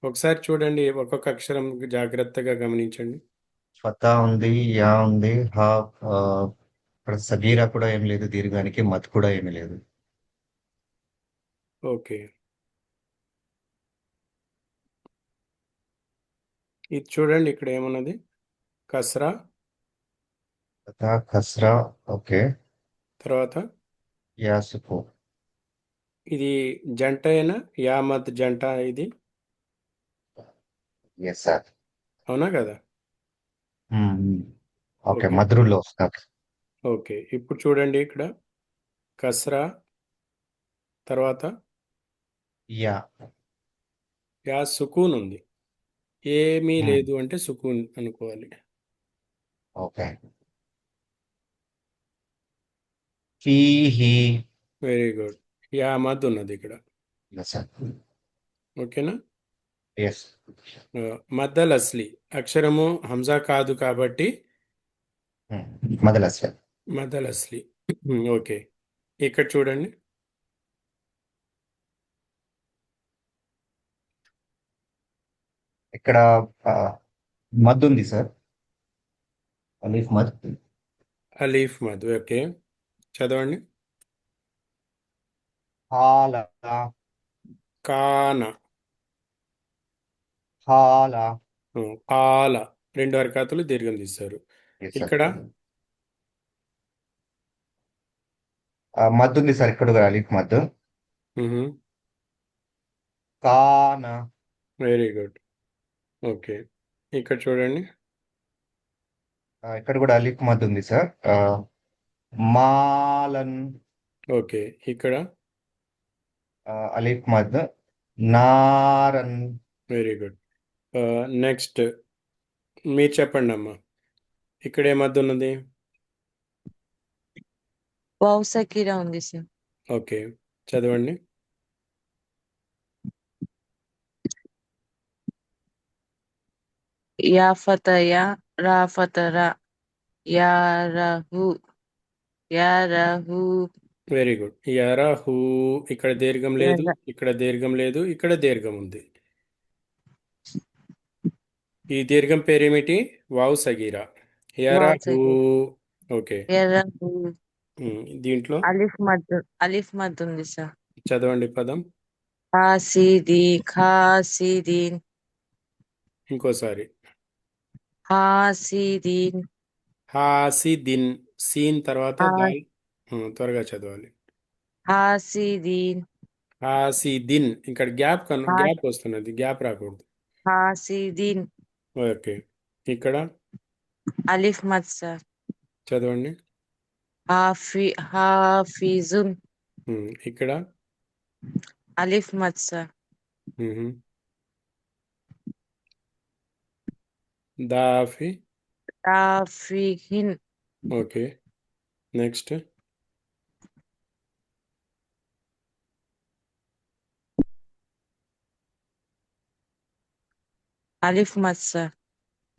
ఒకసారి చూడండి, ఒక్కొక్క అక్షరం జాగ్రత్తగా గమనించండి. ఫతా ఉంది, యా ఉంది, హా. ఆ, ఇక్కడ సగీరా కూడా ఏం లేదు దీర్ఘానికి, మత్ కూడా ఏమీ లేదు. ఓకే, ఇది చూడండి, ఇక్కడ ఏమున్నది? కస్రా ఫతా, కస్రా. ఓకే, తర్వాత యా సుకూన్. ఇది జంట అయినా? యా మద్ జంట ఇది, ఎస్ సార్. అవునా కదా? ఓకే, ఓకే, మద్రుల్లో వస్తుంది. ఓకే, ఇప్పుడు చూడండి, ఇక్కడ కస్రా తర్వాత యా. యా సుకూన్ ఉంది. ఏమీ మ్మ్. లేదు అంటే సుకూన్ అనుకోవాలి. ఓకే. ఫీహి. Very good. యా మద్ ఉన్నది ఇక్కడ. Yes sir. ఓకేనా? ఎస్. మద్దల్ అస్లీ అక్షరము హంజా కాదు కాబట్టి మొదలు సార్. మద్దల్ అస్లీ. ఓకే, ఇక్కడ చూడండి. ఇక్కడ ఆ, మద్ ఉంది సార్. అలీఫ్ మద్. అలీఫ్ మద్. ఓకే, చదవండి. హాల. కాన. హాల. కాల. రెండు హరకాతులు దీర్ఘం తీస్తారు. Yes, sir. ఇక్కడ మద్ ఉంది సార్, ఇక్కడ కూడా అలీఫ్ మద్. కాన. Very good. ఓకే, ఇక్కడ చూడండి. ఇక్కడ కూడా అలీఫ్ మద్ ఉంది సార్. మాలన్. ఓకే, ఇక్కడ అలీఫ్ మద్. నారన్. Very good. నెక్స్ట్ మీరు చెప్పండి అమ్మా, ఇక్కడ ఏ మధ్య ఉన్నది? వావ్ సకీరా ఉంది సార్. ఓకే, చదవండి. యా ఫతయా రా ఫతరా యా రహు యా రహు వెరీ గుడ్. యరహు. ఇక్కడ దీర్ఘం లేదు, యర- ఇక్కడ దీర్ఘం లేదు, ఇక్కడ దీర్ఘం ఉంది. ఈ దీర్ఘం పేరేమిటి? వావ్ సగీరా. యరహు. సగీరా. ఓకే. యరహు. దీంట్లో అలిఫ్ మద్ ఉంది సార్. చదవండి పదం. ఖాసిదీన్ ఇంకోసారి. హాసిదీన్ హాసిదిన్. సీన్ తర్వాత హా- దాల్. త్వరగా చదవాలి. హాసిదీన్ హాసిదిన్. ఇక్కడ గ్యాప్ హా- గ్యాప్ వస్తున్నది, గ్యాప్ రాకూడదు. హాసిదీన్. ఓకే, ఇక్కడ అలిఫ్ మద్ సార్. చదవండి. హాఫిజున్. ఇక్కడ అలిఫ్ మద్ సార్. దాఫి. తాఫిహిన్. Okay, next. అలిఫ్ మద్ సార్.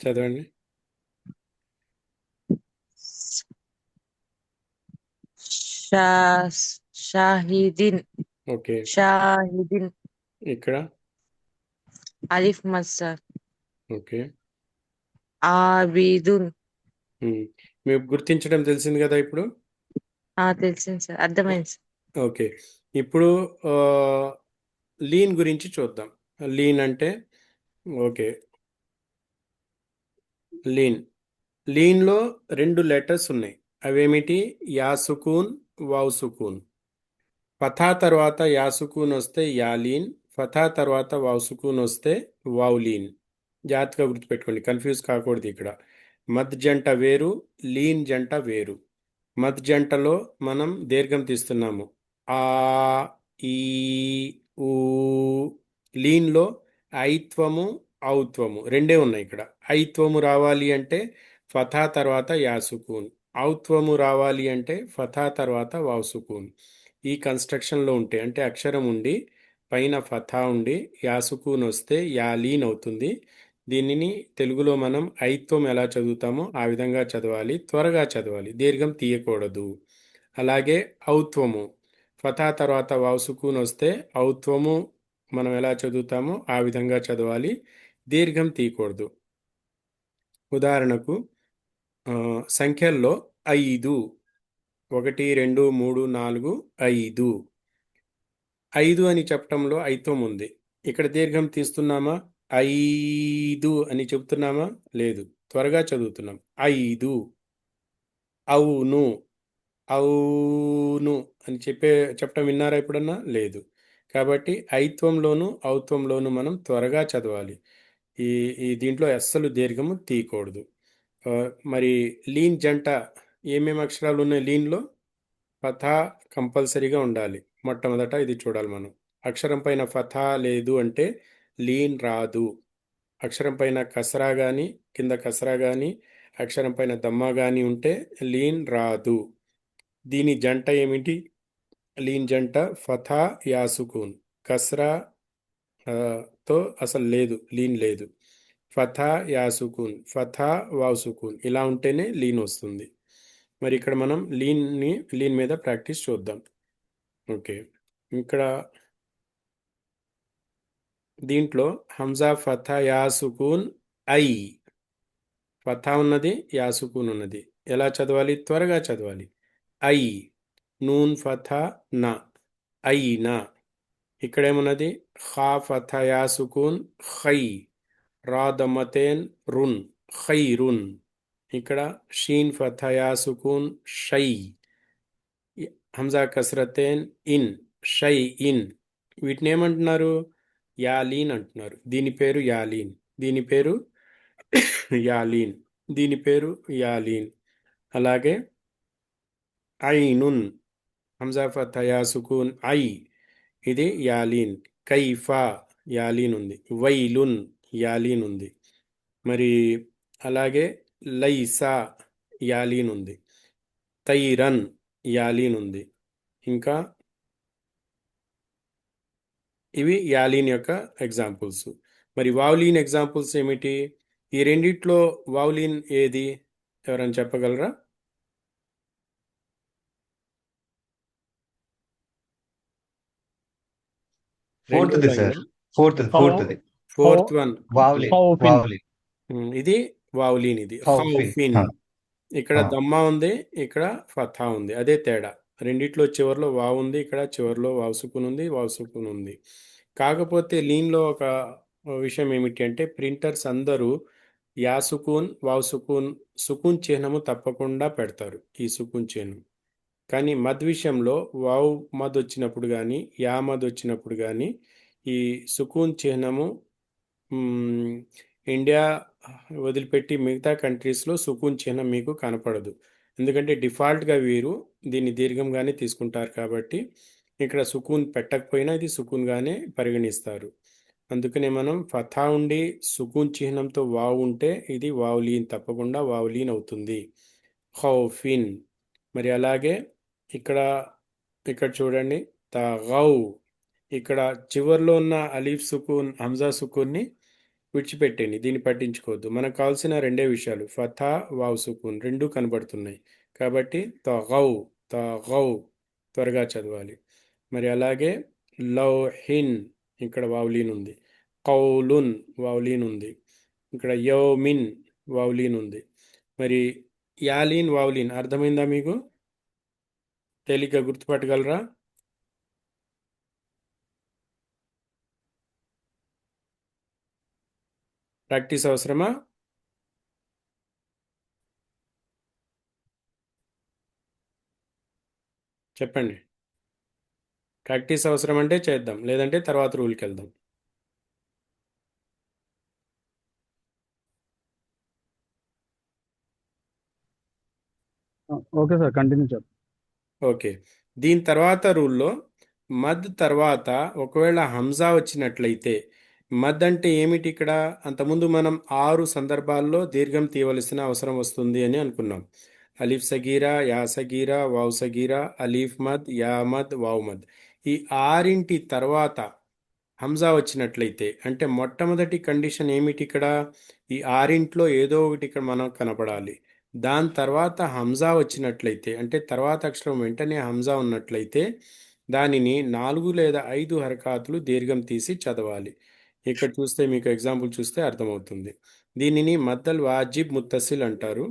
చదవండి. షాహిదీన్. ఓకే, షాహిదీన్. ఇక్కడ అలిఫ్ మద్ సార్. ఓకే. ఆబిదున్. మీకు గుర్తించడం తెలిసింది కదా ఇప్పుడు. తెలిసింది సార్, అర్థమైంది సార్. ఓకే, ఇప్పుడు లీన్ గురించి చూద్దాం. లీన్ అంటే ఓకే, లీన్లో రెండు లెటర్స్ ఉన్నాయి. అవేమిటి? Yeah సుకూన్, wow సుకూన్. ఫథా తర్వాత యా సుకూన్ వస్తే యా లీన్, ఫథా తర్వాత వావ్ సుకూన్ వస్తే వావ్ లీన్. జాగ్రత్తగా గుర్తుపెట్టుకోండి, కన్ఫ్యూజ్ కాకూడదు. ఇక్కడ మద్ జంట వేరు, లీన్ జంట వేరు. మద్ జంటలో మనం దీర్ఘం తీస్తున్నాము, ఆ, ఈ, ఊ. లీన్లో ఐత్వము, ఔత్వము రెండే ఉన్నాయి. ఇక్కడ ఐత్వము రావాలి అంటే ఫథా తర్వాత యా సుకూన్, ఔత్వము రావాలి అంటే ఫథా తర్వాత వావ్ సుకూన్. ఈ కన్స్ట్రక్షన్లో ఉంటే, అంటే అక్షరం ఉండి పైన ఫథా ఉండి యా సుకూన్ వస్తే యా లీన్ అవుతుంది. దీనిని తెలుగులో మనం ఐత్వం ఎలా చదువుతామో ఆ విధంగా చదవాలి, త్వరగా చదవాలి, దీర్ఘం తీయకూడదు. అలాగే ఔత్వము, ఫథా తర్వాత వావ్ సుకూన్ వస్తే ఔత్వము మనం ఎలా చదువుతామో ఆ విధంగా చదవాలి, దీర్ఘం తీయకూడదు. ఉదాహరణకు సంఖ్యల్లో 5, 1, 2, 3, 4, 5. 5 అని చెప్పటంలో ఐత్వం ఉంది. ఇక్కడ దీర్ఘం తీస్తున్నామా? 5 అని చెబుతున్నామా? లేదు, త్వరగా చదువుతున్నాం. 5. అవును, అవును అని చెప్పటం విన్నారా ఎప్పుడన్నా? లేదు. కాబట్టి ఐత్వంలోను ఔత్వంలోను మనం త్వరగా చదవాలి. ఈ ఈ దీంట్లో అస్సలు దీర్ఘము తీయకూడదు. మరి లీన్ జంట ఏమేమి అక్షరాలు ఉన్నాయి లీన్లో? ఫథా కంపల్సరీగా ఉండాలి. మొట్టమొదట ఇది చూడాలి మనం. అక్షరం పైన ఫథా లేదు అంటే లీన్ రాదు. అక్షరం పైన కసరా కానీ, కింద కసరా కానీ, అక్షరం పైన దమ్మా కానీ ఉంటే లీన్ రాదు. దీని జంట ఏమిటి? లీన్ జంట ఫథా యా సుకూన్. కసరా తో అసలు లేదు, లీన్ లేదు. ఫథా యా సుకూన్, ఫథా వావ్ సుకూన్ ఇలా ఉంటేనే లీన్ వస్తుంది. మరి ఇక్కడ మనం లీన్ మీద ప్రాక్టీస్ చూద్దాం. ఓకే, ఇక్కడ దీంట్లో హంజా ఫథా యా సుకూన్ ఐ, ఫథా ఉన్నది, యా సుకూన్ ఉన్నది. ఎలా చదవాలి? త్వరగా చదవాలి. ఐ, నూన్ ఫథా నా, ఐ నా. ఇక్కడేమున్నది? ఖా ఫథా యా సుకూన్ ఖై, రా దమ్మతేన్ రున్, ఖై రున్. ఇక్కడ షీన్ ఫథా యా సుకూన్ షై, హంజా కసరతేన్ ఇన్, షై ఇన్. వీటిని ఏమంటున్నారు? యాలీన్ అంటున్నారు. దీని పేరు యాలీన్, దీని పేరు యాలీన్, దీని పేరు యాలీన్. అలాగే ఐనున్, హంజా ఫతయా సుకూన్ ఐ, ఇది యాలీన్. కైఫా యాలీన్ ఉంది, వైలున్ యాలీన్ ఉంది. మరి అలాగే లైసా యాలీన్ ఉంది, తైరన్ యాలీన్ ఉంది. ఇంకా ఇవి యాలీన్ యొక్క ఎగ్జాంపుల్స్. మరి వావ్లీన్ ఎగ్జాంపుల్స్ ఏమిటి? ఈ రెండిట్లో వావ్లీన్ ఏది? ఎవరైనా చెప్పగలరా? ఫోర్త్ది సార్, ఫోర్త్ది ఫోర్త్ వన్ వావ్లిన్, హౌఫిన్. వావ్లిన్, ఇది వావ్లీన్, ఇది హౌఫిన్. హౌఫిన్. ఇక్కడ దమ్మా ఉంది, ఇక్కడ ఫథా ఉంది, అదే తేడా. రెండిట్లో చివరిలో వావ్ ఉంది, ఇక్కడ చివరిలో వావ్ సుకున్ ఉంది, వావ్ సుకున్ ఉంది. కాకపోతే లీన్లో ఒక విషయం ఏమిటి అంటే ప్రింటర్స్ అందరూ యా సుకూన్, వావ్ సుకూన్, సుకూన్ చిహ్నము తప్పకుండా పెడతారు, ఈ సుకూన్ చిహ్నం. కానీ మద్ విషయంలో వావ్ మద్ వచ్చినప్పుడు కానీ యా మద్ వచ్చినప్పుడు కానీ ఈ సుకూన్ చిహ్నము ఇండియా వదిలిపెట్టి మిగతా కంట్రీస్లో సుకూన్ చిహ్నం మీకు కనపడదు. ఎందుకంటే డిఫాల్ట్గా వీరు దీన్ని దీర్ఘంగానే తీసుకుంటారు కాబట్టి ఇక్కడ సుకూన్ పెట్టకపోయినా ఇది సుకూన్గానే పరిగణిస్తారు. అందుకనే మనం ఫథా ఉండి సుకూన్ చిహ్నంతో వావ్ ఉంటే ఇది వావ్లీన్, తప్పకుండా వావ్లీన్ అవుతుంది. ఖౌఫిన్. మరి అలాగే ఇక్కడ ఇక్కడ చూడండి తగౌ, ఇక్కడ చివర్లో ఉన్న అలీఫ్ సుకూన్, హంజా సుకూన్ని విడిచిపెట్టండి, దీన్ని పట్టించుకోవద్దు. మనకు కావాల్సిన రెండే విషయాలు ఫథా, వావ్ సుకూన్ రెండూ కనబడుతున్నాయి కాబట్టి తగౌ, తగౌ త్వరగా చదవాలి. మరి అలాగే లౌహిన్, ఇక్కడ వావ్లీన్ ఉంది. కౌలున్ వావ్లీన్ ఉంది. ఇక్కడ యౌమిన్ వావ్లీన్ ఉంది. మరి యాలీన్, వావ్లీన్ అర్థమైందా మీకు? తేలిగ్గా గుర్తుపట్టగలరా? ప్రాక్టీస్ అవసరమా? చెప్పండి. ప్రాక్టీస్ అవసరం అంటే చేద్దాం, లేదంటే తర్వాత రూల్కి వెళ్దాం. ఓకే సార్, కంటిన్యూ చేద్దాం. ఓకే. దీని తర్వాత రూల్లో మద్ తర్వాత ఒకవేళ హంజా వచ్చినట్లయితే, మద్ అంటే ఏమిటి ఇక్కడ? అంతకుముందు మనం 6 సందర్భాల్లో దీర్ఘం తీయవలసిన అవసరం వస్తుంది అని అనుకున్నాం. అలీఫ్ సగీరా, యా సగీరా, వావ్ సగీరా, అలీఫ్ మద్, యా మద్, వావ్ మద్. ఈ 6 తర్వాత హంజా వచ్చినట్లయితే అంటే మొట్టమొదటి కండిషన్ ఏమిటి ఇక్కడ? ఈ 6 ఏదో ఒకటి ఇక్కడ మనకు కనపడాలి. దాని తర్వాత హంజా వచ్చినట్లయితే అంటే తర్వాత అక్షరం వెంటనే హంజా ఉన్నట్లయితే దానిని 4 లేదా 5 హరకాతులు దీర్ఘం తీసి చదవాలి. ఇక్కడ చూస్తే మీకు ఎగ్జాంపుల్ చూస్తే అర్థమవుతుంది. దీనిని మద్దల్ వాజిబ్ ముత్తసిల్ అంటారు.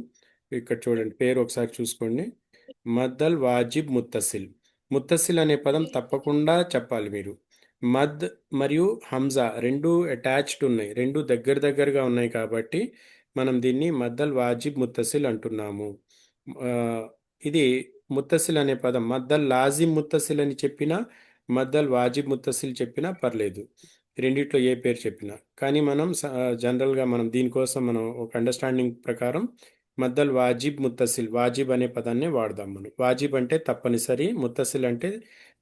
ఇక్కడ చూడండి, పేరు ఒకసారి చూసుకోండి. మద్దల్ వాజిబ్ ముత్తసిల్. ముత్తసిల్ అనే పదం తప్పకుండా చెప్పాలి మీరు. మద్ మరియు హంజా రెండు అటాచ్డ్ ఉన్నాయి, రెండు దగ్గరగా ఉన్నాయి కాబట్టి మనం దీన్ని మద్దల్ వాజిబ్ ముత్తసిల్ అంటున్నాము. ఇది ముత్తసిల్ అనే పదం మద్దల్ లాజిమ్ ముత్తసిల్ అని చెప్పినా, మద్దల్ వాజిబ్ ముత్తసిల్ చెప్పినా పర్లేదు, రెండిట్లో ఏ పేరు చెప్పినా. కానీ మనం జనరల్గా మనం దీనికోసం మనం ఒక అండర్స్టాండింగ్ ప్రకారం మద్దల్ వాజిబ్ ముత్తసిల్, వాజిబ్ అనే పదాన్ని వాడదాం మనం. వాజిబ్ అంటే తప్పనిసరి, ముత్తసిల్ అంటే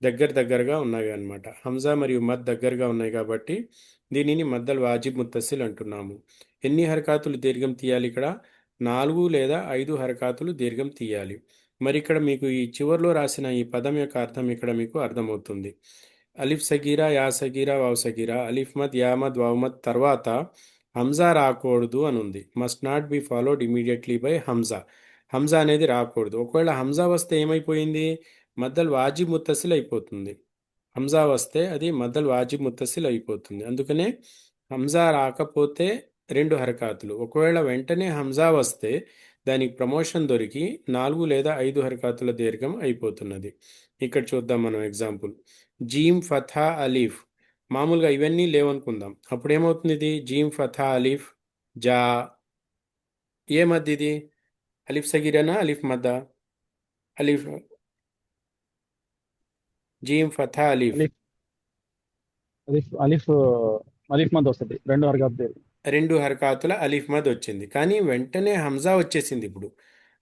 దగ్గరగా ఉన్నాయి అన్నమాట. హంజా మరియు మద్ దగ్గరగా ఉన్నాయి కాబట్టి దీనిని మద్దల్ వాజిబ్ ముత్తసిల్ అంటున్నాము. ఎన్ని హరకాతులు దీర్ఘం తీయాలి ఇక్కడ? 4 లేదా 5 హరకాతులు దీర్ఘం తీయాలి. మరి ఇక్కడ మీకు ఈ చివర్లో రాసిన ఈ పదం యొక్క అర్థం ఇక్కడ మీకు అర్థమవుతుంది. అలిఫ్ సగీరా, యా సగీరా, వావ్ సగీరా, అలిఫ్ మద్, యా మద్, వావ్ మద్ తర్వాత హంజా రాకూడదు అని ఉంది. Must not be followed immediately by Hamza. Hamza అనేది రాకూడదు. ఒకవేళ హంజా వస్తే ఏమైపోయింది? మద్దల్ వాజిబ్ ముత్తసిల్ అయిపోతుంది. హంజా వస్తే అది మద్దల్ వాజిబ్ ముత్తసిల్ అయిపోతుంది. అందుకనే హంజా రాకపోతే 2 హరకాతులు. ఒకవేళ వెంటనే హంజా వస్తే దానికి ప్రమోషన్ దొరికి 4 లేదా 5 హరకాతుల దీర్ఘం అయిపోతున్నది. ఇక్కడ చూద్దాం మనం ఎగ్జాంపుల్. జీమ్ ఫథా అలీఫ్. మామూలుగా ఇవన్నీ లేవనుకుందాం. అప్పుడు ఏమవుతుంది? ఇది జీమ్ ఫథా అలీఫ్ జా. ఏ మద్ ఇది? అలీఫ్ సగీరానా అలీఫ్ మద్దా? అలీఫ్. జీమ్ ఫథా అలీఫ్ అలీఫ్ అలీఫ్ అలీఫ్ అలీఫ్ మధ్య వస్తుంది 2 హర్కత్ 2 హరకాతుల అలీఫ్ మద్ వచ్చింది. కానీ వెంటనే హంజా వచ్చేసింది. ఇప్పుడు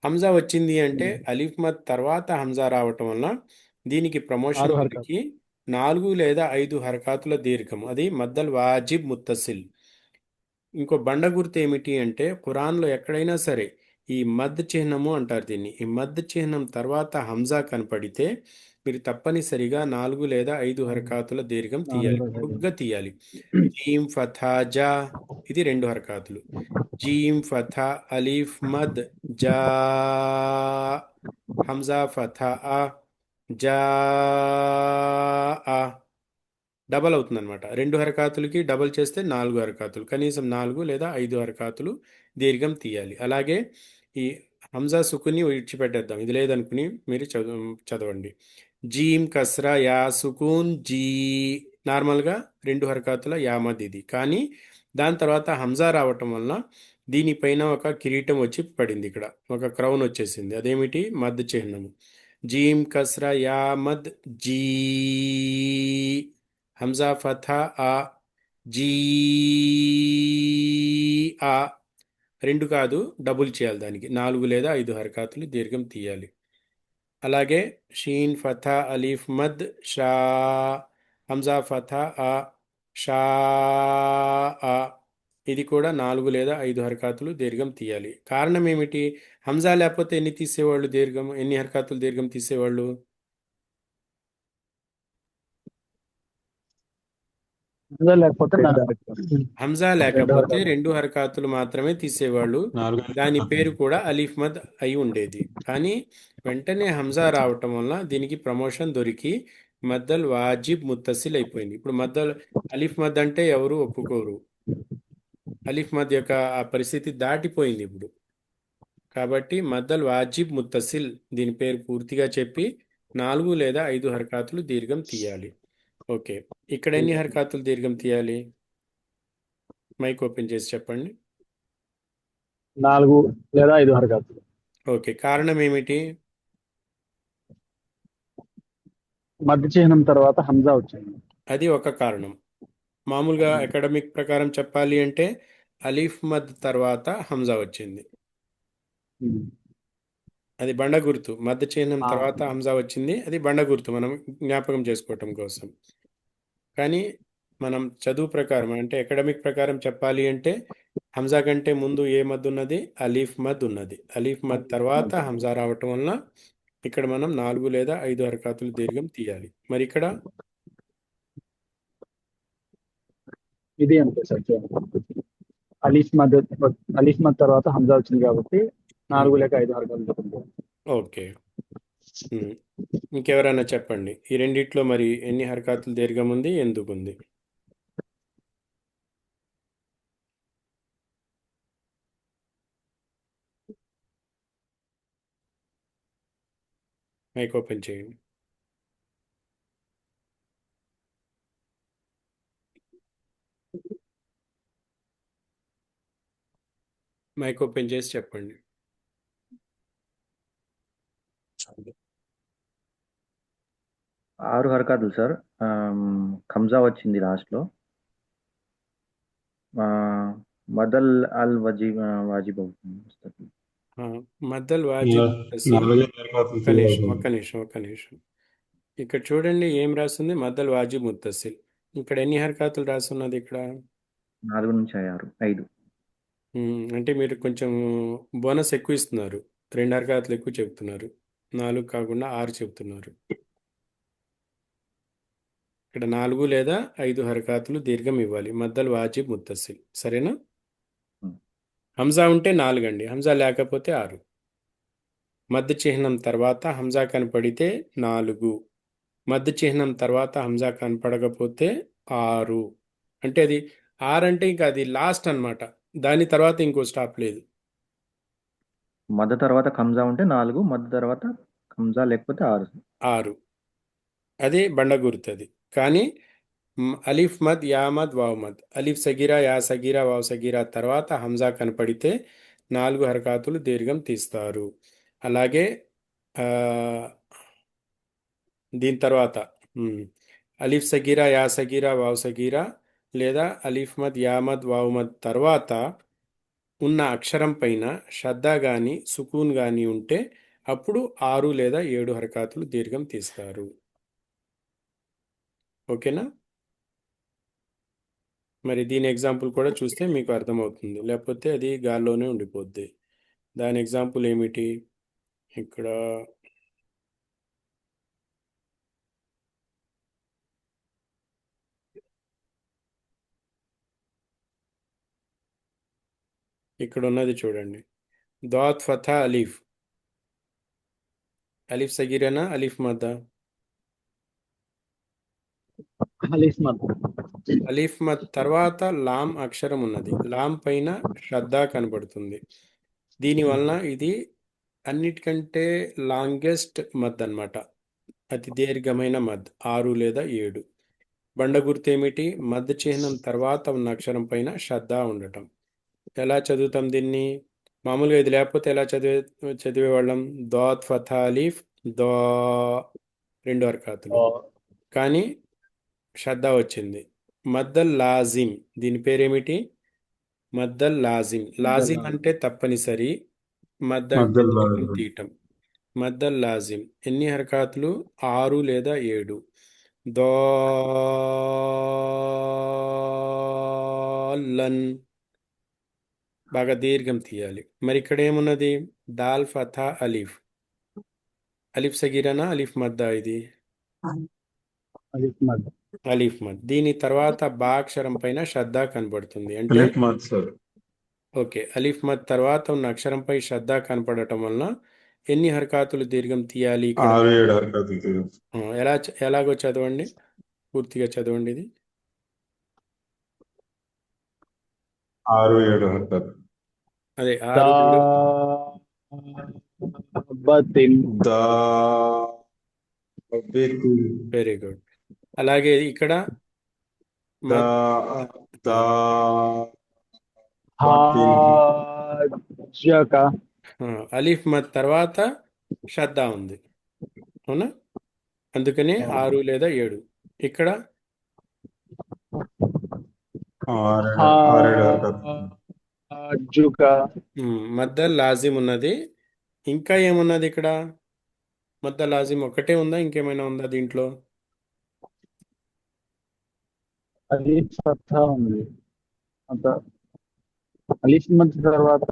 హంజా వచ్చింది అంటే అలీఫ్ మద్ తర్వాత హంజా రావటం వలన దీనికి 6 ప్రమోషన్ హర్కత్. దొరికి 4 లేదా 5 హరకాతుల దీర్ఘం. అది మద్దల్ వాజిబ్ ముత్తసిల్. ఇంకో బండ గుర్తు ఏమిటి అంటే ఖురాన్లో ఎక్కడైనా సరే ఈ మద్ చిహ్నము అంటారు దీన్ని. ఈ మద్ చిహ్నం తర్వాత హంజా కనపడితే మీరు తప్పనిసరిగా 4 లేదా 5 హరకాతుల దీర్ఘం తీయాలి, పొడుగ్గా తీయాలి. జీమ్ ఫథా జా, ఇది 2 హరకాతులు. జీమ్ ఫథా అలీఫ్ మద్ జా. హంజా ఫథా ఆ జా. డబల్ అవుతుంది అనమాట. 2 హరకాతులకి డబల్ చేస్తే 4 హరకాతులు. కనీసం 4 లేదా 5 హరకాతులు దీర్ఘం తీయాలి. అలాగే ఈ హంజా సుకుని విడిచిపెట్టేద్దాం, ఇది లేదనుకుని మీరు చదవండి. జీమ్ కస్రా యా సుకూన్ జీ. నార్మల్గా 2 హరకాతుల యా మద్ ఇది. కానీ దాని తర్వాత హంజా రావటం వలన దీనిపైన ఒక కిరీటం వచ్చి పడింది. ఇక్కడ ఒక క్రౌన్ వచ్చేసింది. అదేమిటి? మద్ చిహ్నము. జీమ్ కస్రా యా మద్ జీ. హంజా ఫథా ఆ జీ ఆ. 2 కాదు, డబుల్ చేయాలి దానికి. 4 లేదా 5 హరకాతులు దీర్ఘం తీయాలి. అలాగే షీన్ ఫథా అలీఫ్ మద్ షా. హంజా ఫథా ఆ షా ఆ. ఇది కూడా 4 లేదా 5 హరకాతులు దీర్ఘం తీయాలి. కారణం ఏమిటి? హంజా లేకపోతే ఎన్ని తీసేవాళ్ళు దీర్ఘం? ఎన్ని హరకాతులు దీర్ఘం తీసేవాళ్ళు? లేకపోతే హంజా లేకపోతే 2 హరకాతులు మాత్రమే తీసేవాళ్ళు. దాని పేరు కూడా అలీఫ్ మద్ అయి ఉండేది. కానీ వెంటనే హంజా రావటం వలన దీనికి ప్రమోషన్ దొరికి మద్దల్ వాజిబ్ ముత్తసిల్ అయిపోయింది. ఇప్పుడు మద్దల్ అలీఫ్ మద్ అంటే ఎవరు ఒప్పుకోరు. అలీఫ్ మద్ యొక్క ఆ పరిస్థితి దాటిపోయింది ఇప్పుడు. కాబట్టి మద్దల్ వాజిబ్ ముత్తసిల్, దీని పేరు పూర్తిగా చెప్పి 4 లేదా 5 హరకాతులు దీర్ఘం తీయాలి. ఓకే, ఇక్కడ ఎన్ని హరకాతులు దీర్ఘం తీయాలి? మైక్ ఓపెన్ చేసి చెప్పండి. 4 లేదా 5 హర్కత్. ఓకే, కారణం ఏమిటి? మధ్య చిహ్నం తర్వాత హంజా వచ్చింది. అది ఒక కారణం. మామూలుగా అకాడమిక్ ప్రకారం చెప్పాలి అంటే అలీఫ్ మద్ తర్వాత హంజా వచ్చింది. అది బండ గుర్తు. మద్ చిహ్నం తర్వాత హంజా వచ్చింది, అది బండ గుర్తు, మనం జ్ఞాపకం చేసుకోవటం కోసం. కానీ మనం చదువు ప్రకారం అంటే అకాడమిక్ ప్రకారం చెప్పాలి అంటే హంజా కంటే ముందు ఏ మద్ ఉన్నది? అలీఫ్ మద్ ఉన్నది. అలీఫ్ మద్ తర్వాత హంజా రావటం వలన ఇక్కడ మనం 4 లేదా 5 హరకాతులు దీర్ఘం తీయాలి. మరి ఇక్కడ ఇది అంతే సార్. అలీఫ్ మద్ తర్వాత హంజా వచ్చింది కాబట్టి 4 లేక 5 హర్కత్. ఓకే, ఇంకెవరైనా చెప్పండి. ఈ రెండిట్లో మరి ఎన్ని హరకాతులు దీర్ఘం ఉంది, ఎందుకు ఉంది? మైక్ ఓపెన్ చేయండి. మైక్ ఓపెన్ చేసి చెప్పండి. ఆరు హరకాతులు సార్. ఖంజా వచ్చింది లాస్ట్ లో. మదల్ అల్ వాజిబ్ అవుతుంది. మద్దల్ వాజిబ్ ముత్తసిల్. ఒక్క నిమిషం. ఇక్కడ చూడండి ఏం రాస్తుంది? మద్దల్ వాజిబ్ ముత్తసిల్. ఇక్కడ ఎన్ని హరకాతులు రాస్తున్నది? ఇక్కడ 4 నుంచి 6, 5. అంటే మీరు కొంచెం బోనస్ ఎక్కువ ఇస్తున్నారు. 2 హరకాతులు ఎక్కువ చెప్తున్నారు. 4 కాకుండా 6 చెప్తున్నారు. ఇక్కడ 4 లేదా 5 హరకాతులు దీర్ఘం ఇవ్వాలి. మద్దల్ వాజిబ్ ముత్తసిల్. సరేనా? హంజా ఉంటే 4 అండి, హంజా లేకపోతే 6. మద్ చిహ్నం తర్వాత హంజా కనపడితే 4. మద్ చిహ్నం తర్వాత హంజా కనపడకపోతే 6. అంటే అది 6 అంటే ఇంకా అది లాస్ట్ అన్నమాట. దాని తర్వాత ఇంకో స్టాప్ లేదు. మధ్య తర్వాత ఖంజా ఉంటే 4, మధ్య తర్వాత ఖంజా లేకపోతే 6. 6 అది బండ గుర్తది. కానీ అలీఫ్ మద్, యా మద్, వావ్ మద్, అలీఫ్ సగీరా, యా సగీరా, వావ్ సగీరా తర్వాత హంజా కనపడితే 4 హరకాతులు దీర్ఘం తీస్తారు. అలాగే ఆ, దీని తర్వాత అలీఫ్ సగీరా, యా సగీరా, వావ్ సగీరా లేదా అలీఫ్ మద్, యా మద్, వావ్ మద్ తర్వాత ఉన్న అక్షరం పైన షద్దా గాని సుకూన్ గాని ఉంటే అప్పుడు 6 లేదా 7 హరకాతులు దీర్ఘం తీస్తారు. ఓకేనా? మరి దీని ఎగ్జాంపుల్ కూడా చూస్తే మీకు అర్థమవుతుంది. లేకపోతే అది గాల్లోనే ఉండిపోద్ది. దాని ఎగ్జాంపుల్ ఏమిటి? ఇక్కడ ఇక్కడ ఉన్నది చూడండి. దాత్ ఫథా అలీఫ్. అలీఫ్ సగీరానా అలీఫ్ మద్దా? అలీఫ్ మద్. అలీఫ్ మద్ తర్వాత లాం అక్షరం ఉన్నది. లాం పైన శ్రద్ధ కనబడుతుంది. దీనివలన ఇది అన్నిటికంటే లాంగెస్ట్ మద్ అన్నమాట. అతి దీర్ఘమైన మద్ 6 లేదా 7. బండ గుర్తు ఏమిటి? మద్ చిహ్నం తర్వాత ఉన్న అక్షరం పైన శ్రద్ధ ఉండటం. ఎలా చదువుతాం దీన్ని? మామూలుగా ఇది లేకపోతే ఎలా చదివేవాళ్ళం? దాత్ ఫథా అలీఫ్ దా 2 హరకాతులు. కానీ శ్రద్ధ వచ్చింది. మద్దల్ లాజిం. దీని పేరేమిటి? మద్దల్ లాజిం. లాజిం అంటే తప్పనిసరి, మద్ద అంటే మద్దల్ దీర్ఘం లాజిం. తీయటం. మద్దల్ లాజిం ఎన్ని హరకాతులు? 6 లేదా 7. దాలన్ బాగా దీర్ఘం తీయాలి. మరి ఇక్కడ ఏమున్నది? దాల్ ఫథా అలీఫ్. అలీఫ్ సగీరానా అలీఫ్ మద్దా ఇది? అలీఫ్ మద్. అలీఫ్ మద్. దీని తర్వాత బా అక్షరం పైన శ్రద్ధ కనబడుతుంది. అంటే అలీఫ్ మద్ సార్. ఓకే, అలీఫ్ మద్ తర్వాత ఉన్న అక్షరంపై శ్రద్ధ కనపడటం వలన ఎన్ని హరకాతులు దీర్ఘం తీయాలి ఇక్కడ? 6-7 హరకతులు తీయాలి. ఎలాగో చదవండి, పూర్తిగా చదవండి ఇది. 6-7 హరకతులు. అదే 6 7. బతిన్. Very good. అలాగే ఇక్కడ హాజక. అలీఫ్ మద్ తర్వాత శ్రద్ధ ఉంది, అవునా? అందుకనే 6 లేదా 7. ఇక్కడ 6-7 హరకతులు. హాజుక. మద్దల్ లాజిం ఉన్నది. ఇంకా ఏమున్నది ఇక్కడ? మద్ద లాజిం ఒకటే ఉందా, ఇంకేమైనా ఉందా దీంట్లో? అలీఫ్ ఫథా ఉంది. అంత అలీఫ్ మద్ తర్వాత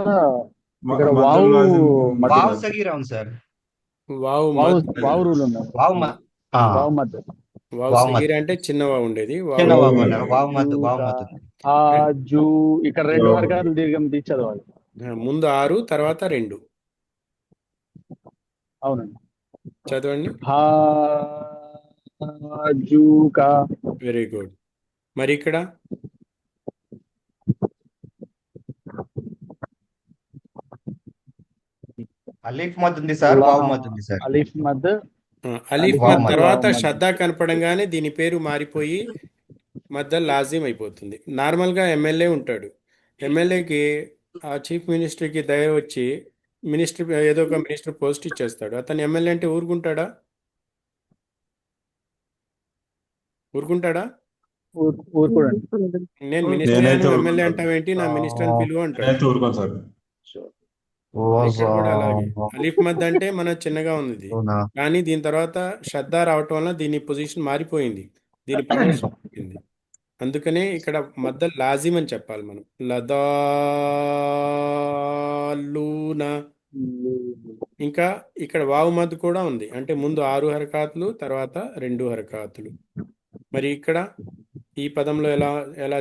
ఇక్కడ మద్దల్ వావ్ లాజిం. మద్ వావ్ ఉన్నది. సగీరా ఉంది సార్. వావ్ వావ్ మద్. వావ్ రూల్ ఉన్నది. వావ్ వావ్ మద్. వావ్ వావ్ మద్. సగీరా అంటే చిన్న వావ్ ఉండేది. చిన్న వావ్ వావ్ మద్. అన్నారు. వావ్ మద్. వావ్ మద్. హాజు. ఇక్కడ 2 హరకాతులు దీర్ఘం తీసి చదవాలి. ముందు 6 తర్వాత 2. అవునండి. చదవండి. హాజుక. Very good. మరి ఇక్కడ అలీఫ్ మద్ ఉంది సార్. వావ్ మద్ ఉంది సార్. అలీఫ్ మద్. అలీఫ్ వావ్ మద్ మద్. తర్వాత వావ్ మద్. శ్రద్ధ కనపడంగానే దీని పేరు మారిపోయి మద్దల్ లాజిం అయిపోతుంది. నార్మల్గా ఎమ్మెల్యే ఉంటాడు. ఎమ్మెల్యేకి ఆ చీఫ్ మినిస్టర్కి దయ వచ్చి మినిస్టర్ ఏదో ఒక మినిస్టర్ పోస్ట్ ఇచ్చేస్తాడు. అతను ఎమ్మెల్యే అంటే ఊరుకుంటాడా? ఊరుకుంటాడా? ఊరుకోండి. నేను మినిస్టర్ నేనైతే అయ్యాను, ఊరుకోను ఎమ్మెల్యే సార్. అంటావేంటి, నా మినిస్టర్ అని పిలువు అంటాడు. నేనైతే ఊరుకోను సార్. ఇక్కడ కూడా అలాగే అలీఫ్ మద్ అంటే మన చిన్నగా ఉంది ఇది. అవునా? కానీ దీని తర్వాత శ్రద్ధ రావటం వల్ల దీని పొజిషన్ మారిపోయింది, దీని పవర్ మారిపోయింది. అందుకనే ఇక్కడ మద్దల్ లాజిం అని చెప్పాలి మనం. లదాలూన. ఇంకా ఇక్కడ వావు మద్ కూడా ఉంది. అంటే ముందు 6 హరకాతులు తర్వాత 2 హరకాతులు. మరి ఇక్కడ ఈ పదంలో ఎలా ఎలా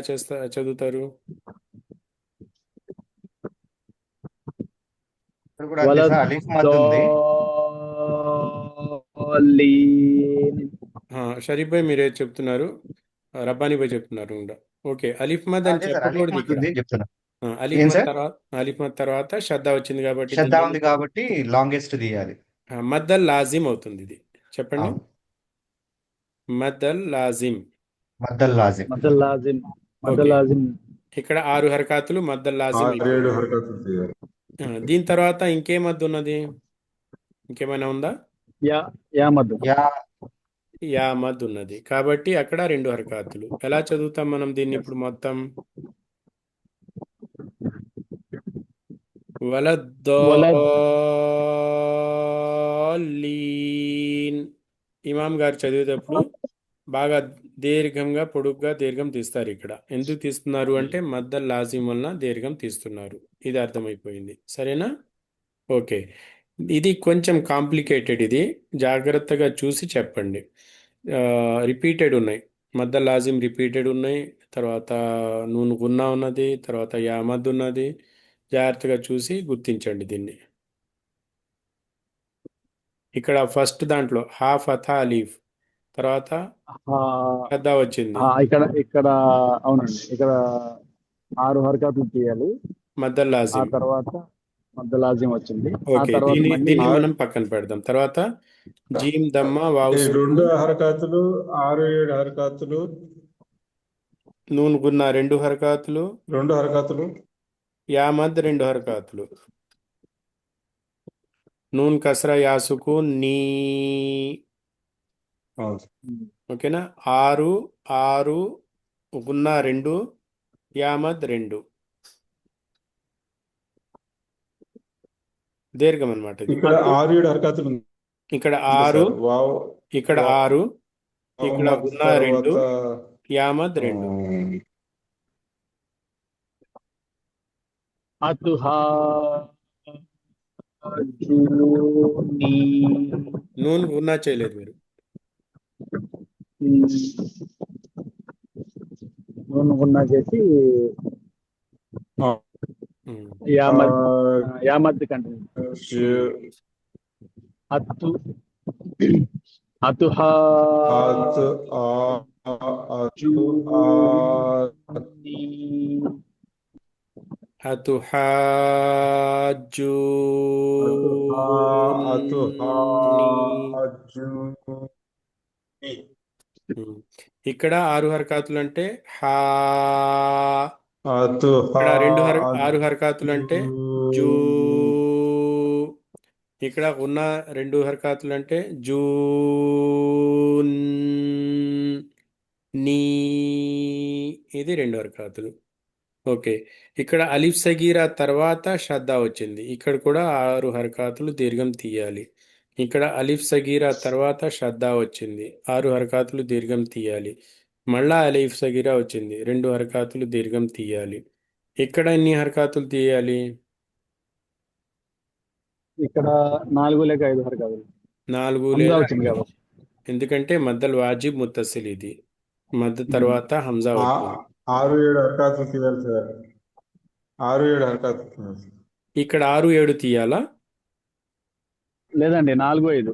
చదువుతారు? ఇక్కడ కూడా అంతే సార్. అలీఫ్ మద్ ఉంది. షరీఫ్ భాయ్ మీరే చెప్తున్నారు, రబ్బానీ భాయ్ చెప్తున్నారు కూడా. ఓకే, అలిఫ్ మద్ అని అదే సార్ అలీఫ్ చెప్పకూడదు మద్ ఇక్కడ. ఉంది అని చెప్తున్నా. అలిఫ్ ఏం మద్ సార్? తర్వాత, అలిఫ్ మద్ తర్వాత షద్దా వచ్చింది కాబట్టి శ్రద్ధ దీన్ని ఉంది కాబట్టి లాంగెస్ట్ తీయాలి. మద్దల్ లాజిమ్ అవుతుంది ఇది. చెప్పండి, అవును, మద్దల్ లాజిమ్. మద్దల్ లాజిం. మద్దల్ లాజిం. మద్దల్ ఓకే, లాజిం. ఇక్కడ 6 హరకాతులు మద్దల్ లాజిమ్ 6-7 అయిపోయింది. హరకతులు చేయాలి. దీని తర్వాత ఇంకే మద్దు ఉన్నది, ఇంకేమైనా ఉందా? యా యా మద్దు. యా యా మద్ ఉన్నది కాబట్టి అక్కడ 2 హరకాతులు. ఎలా చదువుతాం మనం దీన్ని ఇప్పుడు మొత్తం? వలద్దీన్. ఇమాం గారు చదివేటప్పుడు బాగా దీర్ఘంగా, పొడుగ్గా దీర్ఘం తీస్తారు. ఇక్కడ ఎందుకు తీస్తున్నారు అంటే మద్దల్ లాజిం వలన దీర్ఘం తీస్తున్నారు. ఇది అర్థమైపోయింది, సరేనా? ఓకే, ఇది కొంచెం కాంప్లికేటెడ్, ఇది జాగ్రత్తగా చూసి చెప్పండి. రిపీటెడ్ ఉన్నాయి, మద్దల్ లాజిం రిపీటెడ్ ఉన్నాయి, తర్వాత నూన్ గున్నా ఉన్నది, తర్వాత యామద్ ఉన్నది. జాగ్రత్తగా చూసి గుర్తించండి దీన్ని. ఇక్కడ ఫస్ట్ దాంట్లో హా ఫథా అలీఫ్, తర్వాత షద్దా వచ్చింది, ఇక్కడ ఇక్కడ అవునండి, ఇక్కడ 6 హరకతులు తీయాలి. మద్దల్ ఆ లాజిం. తర్వాత మద్దల్ లాజిం వచ్చింది. ఆ ఓకే, తర్వాత దీన్ని మళ్ళీ దీన్ని మనం పక్కన పెడదాం. తర్వాత జీమ్ దమ్మ వావు ఈ సుకున్, 2 హరకతులు 6-7 హరకతులు నూన్ గున్నా 2 హరకాతులు, 2 హరకతులు యామద్ 2 హరకాతులు, నూన్ కసరా యా సుకూన్ నీ. అవును. ఓకేనా? 6 గున్నా 2, యామద్ 2, దీర్ఘం అన్నమాట ఇది. ఇక్కడ 6-7 హరకతులు ఉంది ఇక్కడ 6, సార్. వావ్ ఇక్కడ 6, ఇక్కడ మద్ గున్నా 2, తర్వాత యామద్ 2. అతుహా నూన్ గున్నా చేయలేదు మీరు. గున్నా చేసి ఉమ్. యామద్ కంటిన్యూ. అతు అతుహా ఇక్కడ 6 హరకాతులు అంటే హా. అతుహా ఇక్కడ 6 హరకాతులు అంటే జూ. ఇక్కడ ఉన్న 2 హరకాతులు అంటే జూన్ నీ. ఇది 2 హరకాతులు. ఓకే, ఇక్కడ అలిఫ్ సగీరా తర్వాత షద్దా వచ్చింది. ఇక్కడ కూడా 6 హరకాతులు దీర్ఘం తీయాలి. ఇక్కడ అలిఫ్ సగీరా తర్వాత షద్దా వచ్చింది, 6 హరకాతులు దీర్ఘం తీయాలి. మళ్ళా అలిఫ్ సగీరా వచ్చింది, 2 హరకాతులు దీర్ఘం తీయాలి. ఇక్కడ ఎన్ని హరకాతులు తీయాలి? ఇక్కడ 4 లేక 5 హరకతులు. 4 హంజా లేదా వచ్చింది కాబట్టి. ఎందుకంటే మద్దల్ వాజిబ్ ముత్తసిల్ ఇది. మద్ తర్వాత హంజా వచ్చింది. 6-7 హరకతులు తీయాలి సార్. 6-7 హరకతులు తీయాలి. ఇక్కడ 6-7 తీయాలా? లేదండి, 4-5.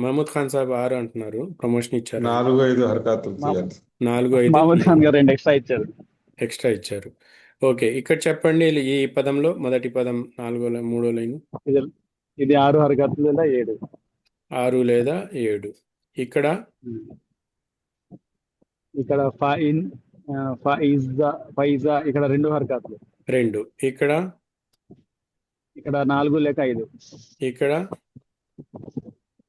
మహమూద్ ఖాన్ సాబ్ 6 అంటున్నారు, ప్రమోషన్ ఇచ్చారు. 4-5 హరకతులు తీయాలి. 4-5 మహమ్మద్ ఖాన్ గారు 2 ఎక్స్ట్రా ఇచ్చారు. ఎక్స్ట్రా ఇచ్చారు. ఓకే, ఇక్కడ చెప్పండి ఈ పదంలో మొదటి పదం 3వ లైన్. ఇది 6 హరకతులు లేదా 7. 6 లేదా 7. ఇక్కడ ఇక్కడ ఫైన్ ఫైజా ఇక్కడ 2 హరకతులు. 2. ఇక్కడ 4 లేక 5. ఇక్కడ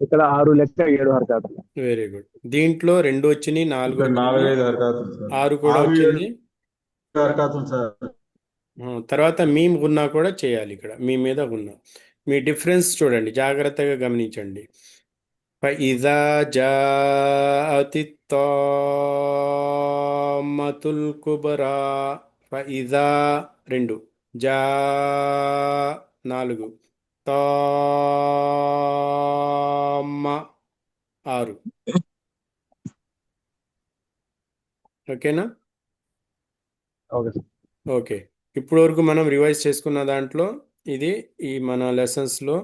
6 లేక 7 హరకతులు. Very good. దీంట్లో 2 వచ్చినాయి, 4 ఇక్కడ 4-5 హరకతులు సార్. 6 కూడా 6-7 వచ్చింది. హరకతులు సార్. తర్వాత మీమ్ గున్నా కూడా చేయాలి. ఇక్కడ మీ మీద గున్నా, మీ డిఫరెన్స్ చూడండి, జాగ్రత్తగా గమనించండి. ఫఇజా జాఅతి తామ్మతుల్ కుబ్రా. ఫఇజా 2, జా 4, తామ్మ 6. ఓకేనా? ఓకే, ఇప్పుడు వరకు మనం రివైజ్ చేసుకున్న దాంట్లో ఇది ఈ మన లెసన్స్లో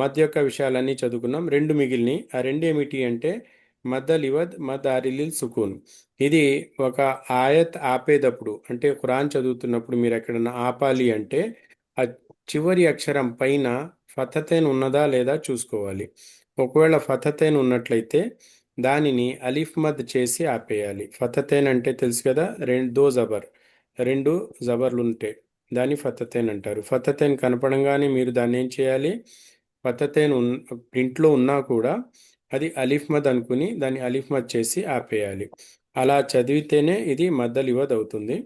మధ్య యొక్క విషయాలన్నీ చదువుకున్నాం. 2 మిగిలినాయి. ఆ 2 ఏమిటి అంటే మద్ద లివద్ మద్ ఆరిలిల్ సుకూన్. ఇది ఒక ఆయత్ ఆపేటప్పుడు అంటే ఖురాన్ చదువుతున్నప్పుడు మీరు ఎక్కడన్నా ఆపాలి అంటే ఆ చివరి అక్షరం పైన ఫతతేన్ ఉన్నదా లేదా చూసుకోవాలి. ఒకవేళ ఫతతేన్ ఉన్నట్లయితే దానిని అలిఫ్ మద్ చేసి ఆపేయాలి. ఫతతేన్ అంటే తెలుసు కదా, రెండు జబర్లు ఉంటాయి, దాన్ని ఫతతేన్ అంటారు. ఫతతేన్ కనపడంగానే మీరు దాన్ని ఏం చేయాలి, ఫతతేన్ ప్రింట్లో ఉన్నా కూడా అది అలిఫ్ మద్ అనుకుని దాన్ని అలిఫ్ మద్ చేసి ఆపేయాలి. అలా చదివితేనే ఇది మద్దలివద్ అవుతుంది.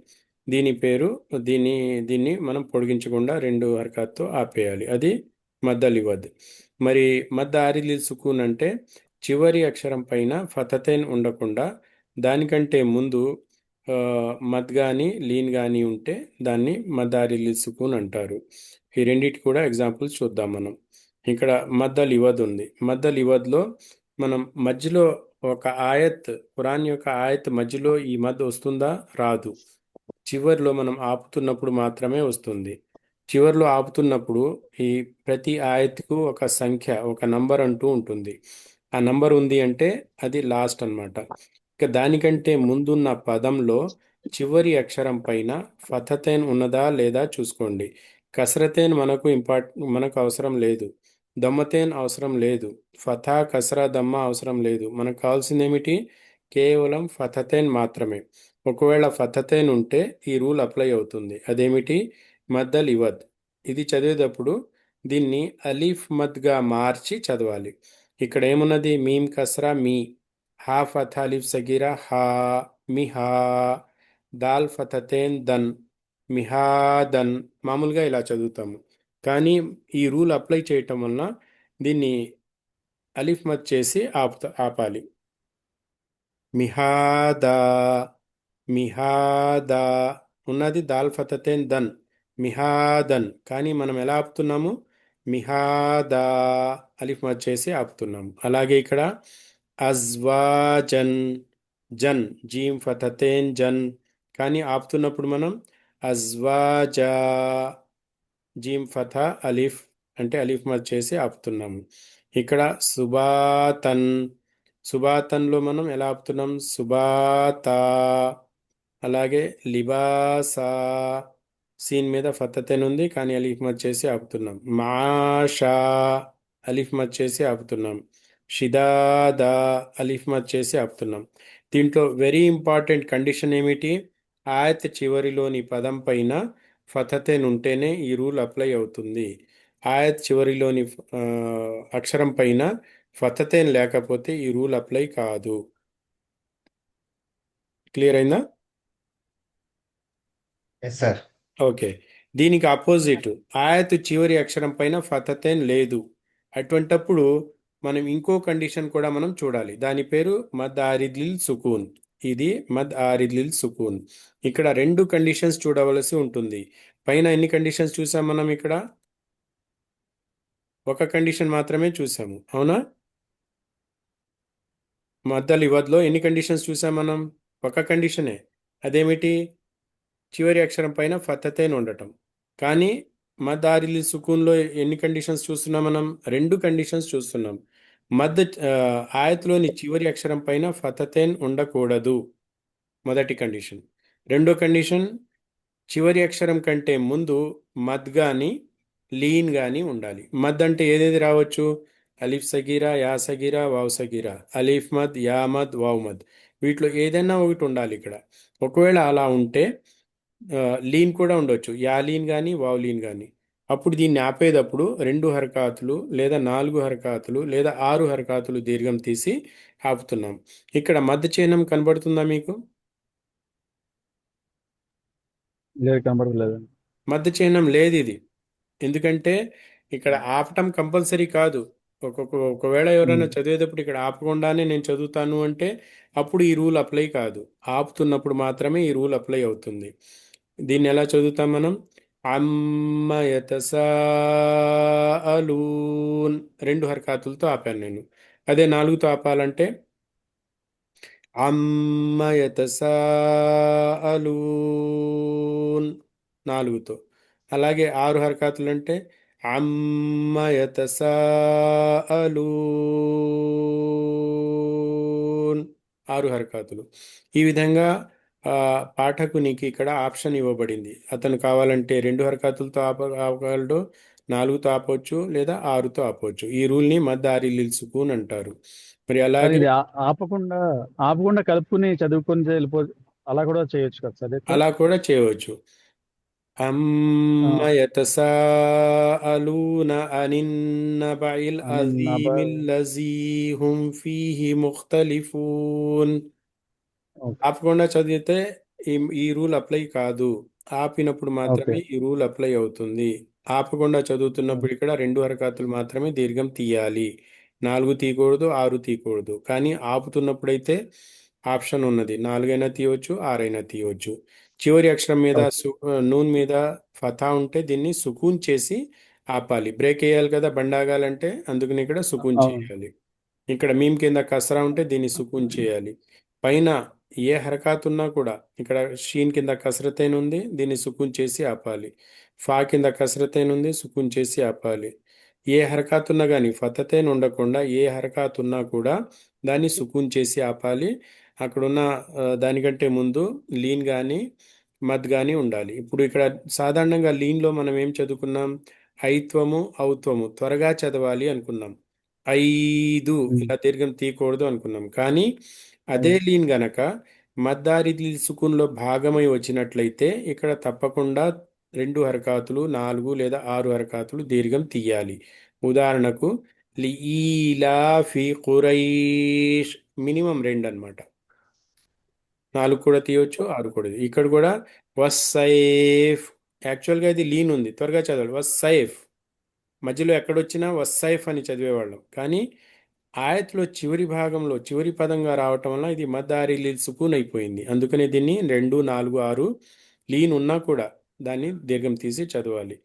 దీని పేరు దీన్ని దీన్ని మనం పొడిగించకుండా 2 హర్కత్తో ఆపేయాలి, అది మద్దలివద్. మరి మద్ద ఆరిలిల్ సుకూన్ అంటే చివరి అక్షరం పైన ఫతతేన్ ఉండకుండా దానికంటే ముందు మద్ కానీ లీన్ కానీ ఉంటే దాన్ని మద్ ఆరిలిల్ సుకూన్ అంటారు. ఈ రెండిటి కూడా ఎగ్జాంపుల్స్ చూద్దాం మనం. ఇక్కడ మద్దల్ ఇవద్ ఉంది. మద్దల్ ఇవద్లో మనం మధ్యలో ఒక ఆయత్, ఖురాన్ యొక్క ఆయత్ మధ్యలో ఈ మద్ వస్తుందా, రాదు. చివర్లో మనం ఆపుతున్నప్పుడు మాత్రమే వస్తుంది. చివర్లో ఆపుతున్నప్పుడు ఈ ప్రతి ఆయత్కు ఒక సంఖ్య, ఒక నంబర్ అంటూ ఉంటుంది. ఆ నంబర్ ఉంది అంటే అది లాస్ట్ అన్నమాట. ఇక దానికంటే ముందున్న పదంలో చివరి అక్షరం పైన ఫతతేన్ ఉన్నదా లేదా చూసుకోండి. కసరతేన్ మనకు అవసరం లేదు. దమ్మతేన్ అవసరం లేదు. ఫతా కసరా దమ్మ అవసరం లేదు. మనకు కావాల్సింది ఏమిటి, కేవలం ఫతతేన్ మాత్రమే. ఒకవేళ ఫతతేన్ ఉంటే ఈ రూల్ అప్లై అవుతుంది. అదేమిటి, మద్దల్ ఇవద్. ఇది చదివేటప్పుడు దీన్ని అలీఫ్ మద్గా మార్చి చదవాలి. ఇక్కడ ఏమున్నది, మీమ్ కసరా మీ, హా ఫతా అలీఫ్ సగీరా హా, మిహా, దాల్ ఫతతేన్ దన్, మిహాదన్. మామూలుగా ఇలా చదువుతాము. కానీ ఈ రూల్ అప్లై చేయటం వలన దీన్ని అలిఫ్ మద్ చేసి ఆపాలి. మిహాదా, మిహాదా ఉన్నది దాల్ ఫతతేన్ దన్, మిహాదన్. కానీ మనం ఎలా ఆపుతున్నాము, మిహాదా అలిఫ్ మద్ చేసి ఆపుతున్నాము. అలాగే ఇక్కడ అజ్వాజన్, జన్ జీమ్ ఫతతేన్ జన్, కానీ ఆపుతున్నప్పుడు మనం అజ్వాజా జీమ్ ఫతా అలిఫ్ అంటే అలిఫ్ మద్ చేసి ఆపుతున్నాము. ఇక్కడ సుబాతన్, సుబాతన్లో మనం ఎలా ఆపుతున్నాం, సుబాతా. అలాగే లిబాసా, సీన్ మీద ఫతతేన్ ఉంది కానీ అలిఫ్ మద్ చేసి ఆపుతున్నాం. మాషా అలిఫ్ మద్ చేసి ఆపుతున్నాం. షిదాదా అలిఫ్ మద్ చేసి ఆపుతున్నాం. దీంట్లో వెరీ ఇంపార్టెంట్ కండిషన్ ఏమిటి, ఆయత్ చివరిలోని పదం పైన ఫతతేన్ ఉంటేనే ఈ రూల్ అప్లై అవుతుంది. ఆయత్ చివరిలోని అక్షరం పైన ఫతతేన్ లేకపోతే ఈ రూల్ అప్లై కాదు. క్లియర్ అయిందా? Yes sir. ఓకే. దీనికి ఆపోజిట్, ఆయత్ చివరి అక్షరం పైన ఫతతేన్ లేదు. అటువంటప్పుడు మనం ఇంకో కండిషన్ కూడా మనం చూడాలి. దాని పేరు మద్ ఆరిద్లిల్ సుకూన్. ఇది మద్ ఆరిద్లిల్ సుకూన్. ఇక్కడ 2 కండిషన్స్ చూడవలసి ఉంటుంది. పైన ఎన్ని కండిషన్స్ చూసాం మనం, ఇక్కడ ఒక కండిషన్ మాత్రమే చూసాము, అవునా? మద్దల్ ఇవద్లో ఎన్ని కండిషన్స్ చూసాం మనం, ఒక కండిషనే. అదేమిటి, చివరి అక్షరం పైన ఫతతేన్ ఉండటం. కానీ మద్ ఆరిలిల్ సుకూన్లో ఎన్ని కండిషన్స్ చూస్తున్నాం మనం, 2 కండిషన్స్ చూస్తున్నాం. ఆయత్లోని చివరి అక్షరం పైన ఫతతేన్ ఉండకూడదు, మొదటి కండిషన్. రెండో కండిషన్, చివరి అక్షరం కంటే ముందు మద్ కానీ లీన్ కానీ ఉండాలి. మద్ అంటే ఏదేది రావచ్చు, అలిఫ్ సగీరా, యా సగీరా, వావ్ సగీరా, అలీఫ్ మద్, యా మద్, వావ్ మద్, వీటిలో ఏదైనా ఒకటి ఉండాలి ఇక్కడ. ఒకవేళ అలా ఉంటే లీన్ కూడా ఉండొచ్చు, యా లీన్ కానీ వావ్ లీన్ కానీ. అప్పుడు దీన్ని ఆపేటప్పుడు 2 హరకాతులు లేదా 4 హరకాతులు లేదా 6 హరకాతులు దీర్ఘం తీసి ఆపుతున్నాం. ఇక్కడ మధ్య చిహ్నం కనబడుతుందా మీకు? లేదు, కనబడలేదు. మధ్య చిహ్నం లేదు ఇది. ఎందుకంటే ఇక్కడ ఆపటం కంపల్సరీ కాదు. ఒకవేళ ఎవరైనా చదివేటప్పుడు ఇక్కడ ఆపకుండానే నేను చదువుతాను అంటే అప్పుడు ఈ రూల్ అప్లై కాదు. ఆపుతున్నప్పుడు మాత్రమే ఈ రూల్ అప్లై అవుతుంది. దీన్ని ఎలా చదువుతాం మనం, అమ్మ యతసాఅలూన్ 2 హర్కాతులతో ఆపాను నేను. అదే 4తో ఆపాలంటే అమ్మ యతసాఅలూన్ 4తో. అలాగే 6 హర్కాతులు అంటే అమ్మ యతసాఅలూన్ 6 హరకాతులు. ఈ విధంగా పాఠకునికి ఇక్కడ ఆప్షన్ ఇవ్వబడింది. అతను కావాలంటే 2 హరకాతులతో ఆపగలడు, 4తో ఆపవచ్చు, లేదా 6తో ఆపవచ్చు. ఈ రూల్ని మద్ ఆరిలిల్ సుకూన్ అంటారు. మరి సార్ అలాగే ఇది ఆపకుండా కలుపుకుని చదువుకొని వెళ్ళిపో అలా కూడా చేయొచ్చు కదా సార్ ఎక్కువ? అలా కూడా చేయవచ్చు. ఆ, అమ్మ యతసాఅలూన అనిన్నబఇల్ అనిన్నబ- అజీమిల్లజీ హుం ఫీహి ముఖ్తలిఫూన్. ఓకే ఆపకుండా చదివితే ఈ ఈ రూల్ అప్లై కాదు. ఆపినప్పుడు ఓకే మాత్రమే ఈ రూల్ అప్లై అవుతుంది. ఆపకుండా చదువుతున్నప్పుడు ఇక్కడ 2 హరకాతులు మాత్రమే దీర్ఘం తీయాలి. 4 తీయకూడదు, 6 తీయకూడదు. కానీ ఆపుతున్నప్పుడైతే ఆప్షన్ ఉన్నది. 4 అయినా తీయవచ్చు, 6 అయినా తీయవచ్చు. చివరి అక్షరం మీద ఓకే నూన్ మీద ఫతా ఉంటే దీన్ని సుకూన్ చేసి ఆపాలి. బ్రేక్ వేయాలి కదా బండి ఆగాలంటే, అందుకని ఇక్కడ సుకూన్ అవును చేయాలి. ఇక్కడ మీమ్ కింద కసరా ఉంటే దీన్ని సుకూన్ చేయాలి. పైన ఏ హరకాత్ ఉన్నా కూడా ఇక్కడ షీన్ కింద కసరతైన్ ఉంది, దీన్ని సుకూన్ చేసి ఆపాలి. ఫా కింద కసరతైన్ ఉంది, సుకూన్ చేసి ఆపాలి. ఏ హరకాత్ ఉన్నా కానీ ఫతతైన్ ఉండకుండా ఏ హరకాత్ ఉన్నా కూడా దాన్ని సుకూన్ చేసి ఆపాలి. అక్కడున్న దానికంటే ముందు లీన్ కానీ మద్ కానీ ఉండాలి. ఇప్పుడు ఇక్కడ సాధారణంగా లీన్లో మనం ఏం చదువుకున్నాం? ఐత్వము ఔత్వము త్వరగా చదవాలి అనుకున్నాం. 5 ఇలా దీర్ఘం తీయకూడదు అనుకున్నాం. కానీ అదే లీన్ గనక మద్దారి సుకున్లో భాగమై వచ్చినట్లయితే ఇక్కడ తప్పకుండా 2 హరకాతులు, 4 లేదా 6 హరకాతులు దీర్ఘం తీయాలి. ఉదాహరణకు లీలాఫి ఖురైష్ మినిమం 2 అన్నమాట. 4 కూడా తీయవచ్చు, 6 కూడా. ఇక్కడ కూడా వస్సైఫ్, యాక్చువల్గా ఇది లీన్ ఉంది, త్వరగా చదవాలి. వస్సైఫ్ మధ్యలో ఎక్కడొచ్చినా వస్సైఫ్ అని చదివేవాళ్ళం. కానీ ఆయత్లో చివరి భాగంలో చివరి పదంగా రావటం వల్ల ఇది మద్దారి లీల్ సుకూన్ అయిపోయింది. అందుకని దీన్ని 2, 4, 6 లీన్ ఉన్నా కూడా దాన్ని దీర్ఘం తీసి చదవాలి.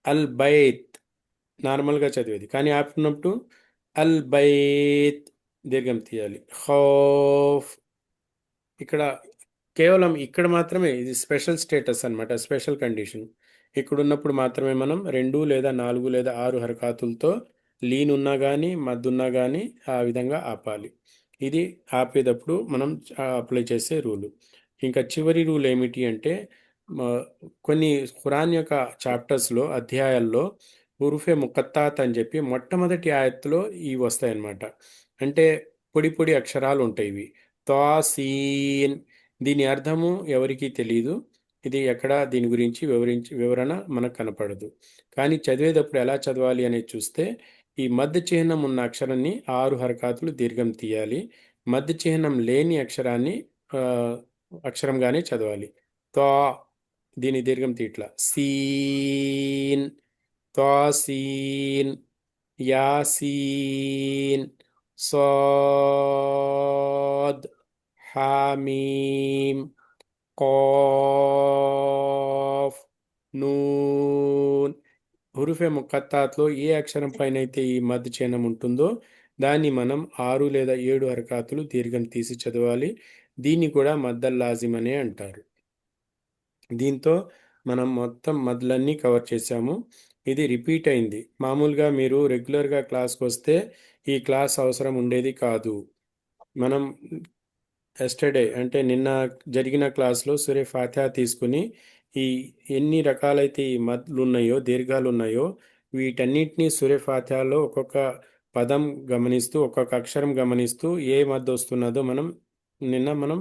అల్ బైత్ నార్మల్గా చదివేది, కానీ ఆపినప్పుడు అల్ బైత్ దీర్ఘం తీయాలి. ఖౌఫ్ ఇక్కడ కేవలం ఇక్కడ మాత్రమే ఇది స్పెషల్ స్టేటస్ అన్నమాట, స్పెషల్ కండిషన్. ఇక్కడ ఉన్నప్పుడు మాత్రమే మనం 2 లేదా 4 లేదా 6 హరకాతులతో లీన్ ఉన్నా కానీ మద్ ఉన్నా కానీ ఆ విధంగా ఆపాలి. ఇది ఆపేటప్పుడు మనం అప్లై చేసే రూలు. ఇంకా చివరి రూల్ ఏమిటి అంటే కొన్ని ఖురాన్ యొక్క చాప్టర్స్లో అధ్యాయాల్లో హురుఫే ముకత్తాత్ అని చెప్పి మొట్టమొదటి ఆయత్తులో ఇవి వస్తాయన్నమాట. అంటే పొడి పొడి అక్షరాలు ఉంటాయి ఇవి. తాసీన్, దీని అర్థము ఎవరికీ తెలియదు. ఇది ఎక్కడ దీని గురించి వివరణ మనకు కనపడదు. కానీ చదివేటప్పుడు ఎలా చదవాలి అనేది చూస్తే ఈ మధ్య చిహ్నం ఉన్న అక్షరాన్ని 6 హరకాతులు దీర్ఘం తీయాలి. మధ్య చిహ్నం లేని అక్షరాన్ని అక్షరంగానే చదవాలి. తా దీని దీర్ఘం తీట్లా. సీన్, తాసీన్, యాసీన్, సాద్, హామీమ్, ఖాఫ్, నూన్. హురుఫే ముకత్తాత్లో ఏ అక్షరం పైన అయితే ఈ మధ్య చిహ్నం ఉంటుందో దాన్ని మనం 6 లేదా 7 హరకాతులు దీర్ఘం తీసి చదవాలి. దీన్ని కూడా మద్దల్ లాజిమ్ అనే అంటారు. దీంతో మనం మొత్తం మద్లన్నీ కవర్ చేశాము. ఇది రిపీట్ అయింది. మామూలుగా మీరు రెగ్యులర్గా క్లాస్కి వస్తే ఈ క్లాస్ అవసరం ఉండేది కాదు. మనం ఎస్టర్డే అంటే నిన్న జరిగిన క్లాస్లో సూరే ఫాతిహా తీసుకుని ఈ ఎన్ని రకాలైతే ఈ మద్లు ఉన్నాయో దీర్ఘాలు ఉన్నాయో వీటన్నిటినీ సూరే ఫాతిహాలో ఒక్కొక్క పదం గమనిస్తూ ఒక్కొక్క అక్షరం గమనిస్తూ ఏ మద్దు వస్తున్నదో మనం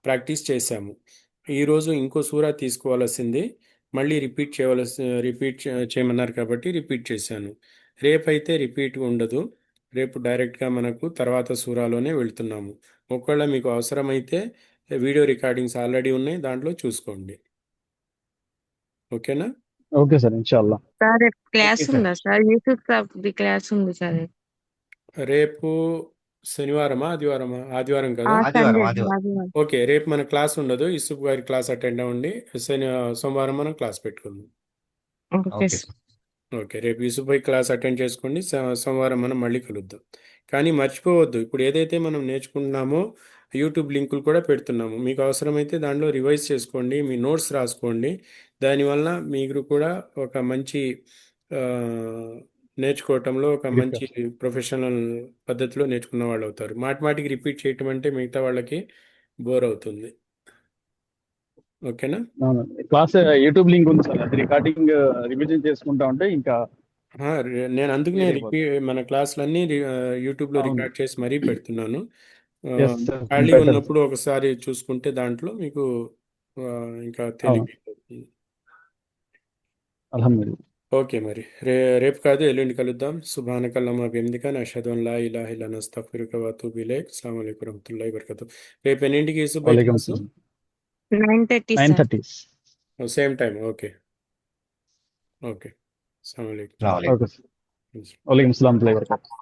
ప్రాక్టీస్ చేశాము. ఈరోజు ఇంకో సూరా తీసుకోవాల్సింది, మళ్ళీ రిపీట్ చేయమన్నారు కాబట్టి రిపీట్ చేశాను. రేపైతే రిపీట్ ఉండదు. రేపు డైరెక్ట్గా మనకు తర్వాత సూరాలోనే వెళ్తున్నాము. ఒకవేళ మీకు అవసరమైతే వీడియో రికార్డింగ్స్ ఆల్రెడీ ఉన్నాయి, దాంట్లో చూసుకోండి. ఓకేనా? ఓకే సార్ ఇన్షాల్లా. సార్ రేపు క్లాస్ ఓకే సార్. ఉందా సార్? యూట్యూబ్ క్లాస్ ఉంది సార్. రేపు శనివారమా ఆదివారమా? ఆదివారం కదా? ఆదివారం సండే ఆదివారం ఆదివారం. ఓకే, రేపు మన క్లాస్ ఉండదు. యూసుఫ్ గారి క్లాస్ అటెండ్ అవ్వండి. సోమవారం మనం క్లాస్ పెట్టుకుందాం. Okay okay sir. Sir. Okay, రేపు యూసుఫ్ భాయ్ క్లాస్ అటెండ్ చేసుకోండి. సోమవారం మనం మళ్ళీ కలుద్దాం. కానీ మర్చిపోవద్దు, ఇప్పుడు ఏదైతే మనం నేర్చుకుంటున్నామో యూట్యూబ్ లింకులు కూడా పెడుతున్నాము. మీకు అవసరమైతే దానిలో రివైజ్ చేసుకోండి, మీ నోట్స్ రాసుకోండి. దానివల్ల మీరు కూడా ఒక మంచి నేర్చుకోవటంలో ఒక Grip మంచి ప్రొఫెషనల్ పద్ధతిలో నేర్చుకున్న వాళ్ళు అవుతారు. మాటిమాటికి రిపీట్ చేయటం అంటే మిగతా వాళ్ళకి బోర్ అవుతుంది. ఓకేనా? అవును. క్లాస్ యూట్యూబ్ లింక్ ఉంది సార్. అది రికార్డింగ్ రివిజన్ చేసుకుంటా ఉంటే ఇంకా నేను అందుకనే Clear అయిపోతుంది. మన క్లాసులన్నీ యూట్యూబ్లో అవును. రికార్డ్ చేసి మరీ పెడుతున్నాను. Yes, sir. ఖాళీగా Better. ఉన్నప్పుడు ఒకసారి చూసుకుంటే దాంట్లో మీకు ఇంకా తేలికైపోతుంది. అల్హమ్దులిల్లాహ్. ఓకే మరి రేపు కాదు ఎల్లుండి కలుద్దాం. సుబ్హానకల్లాహుమ్మ బిహమ్దిక నషహదు అన్ లా ఇలాహ ఇల్లా అంత అస్తగ్ఫిరుక వ అతూబు ఇలైక్. అస్సలాము అలైకుం వరహ్మతుల్లాహి వబరకాతుహు. రేపు ఎన్నింటికి సుబ్బయ్య వాలేకుమ్ క్లాసు? అస్సలాం. 9:30 sir. 9:30. Same time. Okay. Okay. అస్సలాము అలైకుం. రావాలి. Okay sir. వాలేకుమ్ అస్సలాం వరహ్మతుల్లాహి వబరకాతుహు.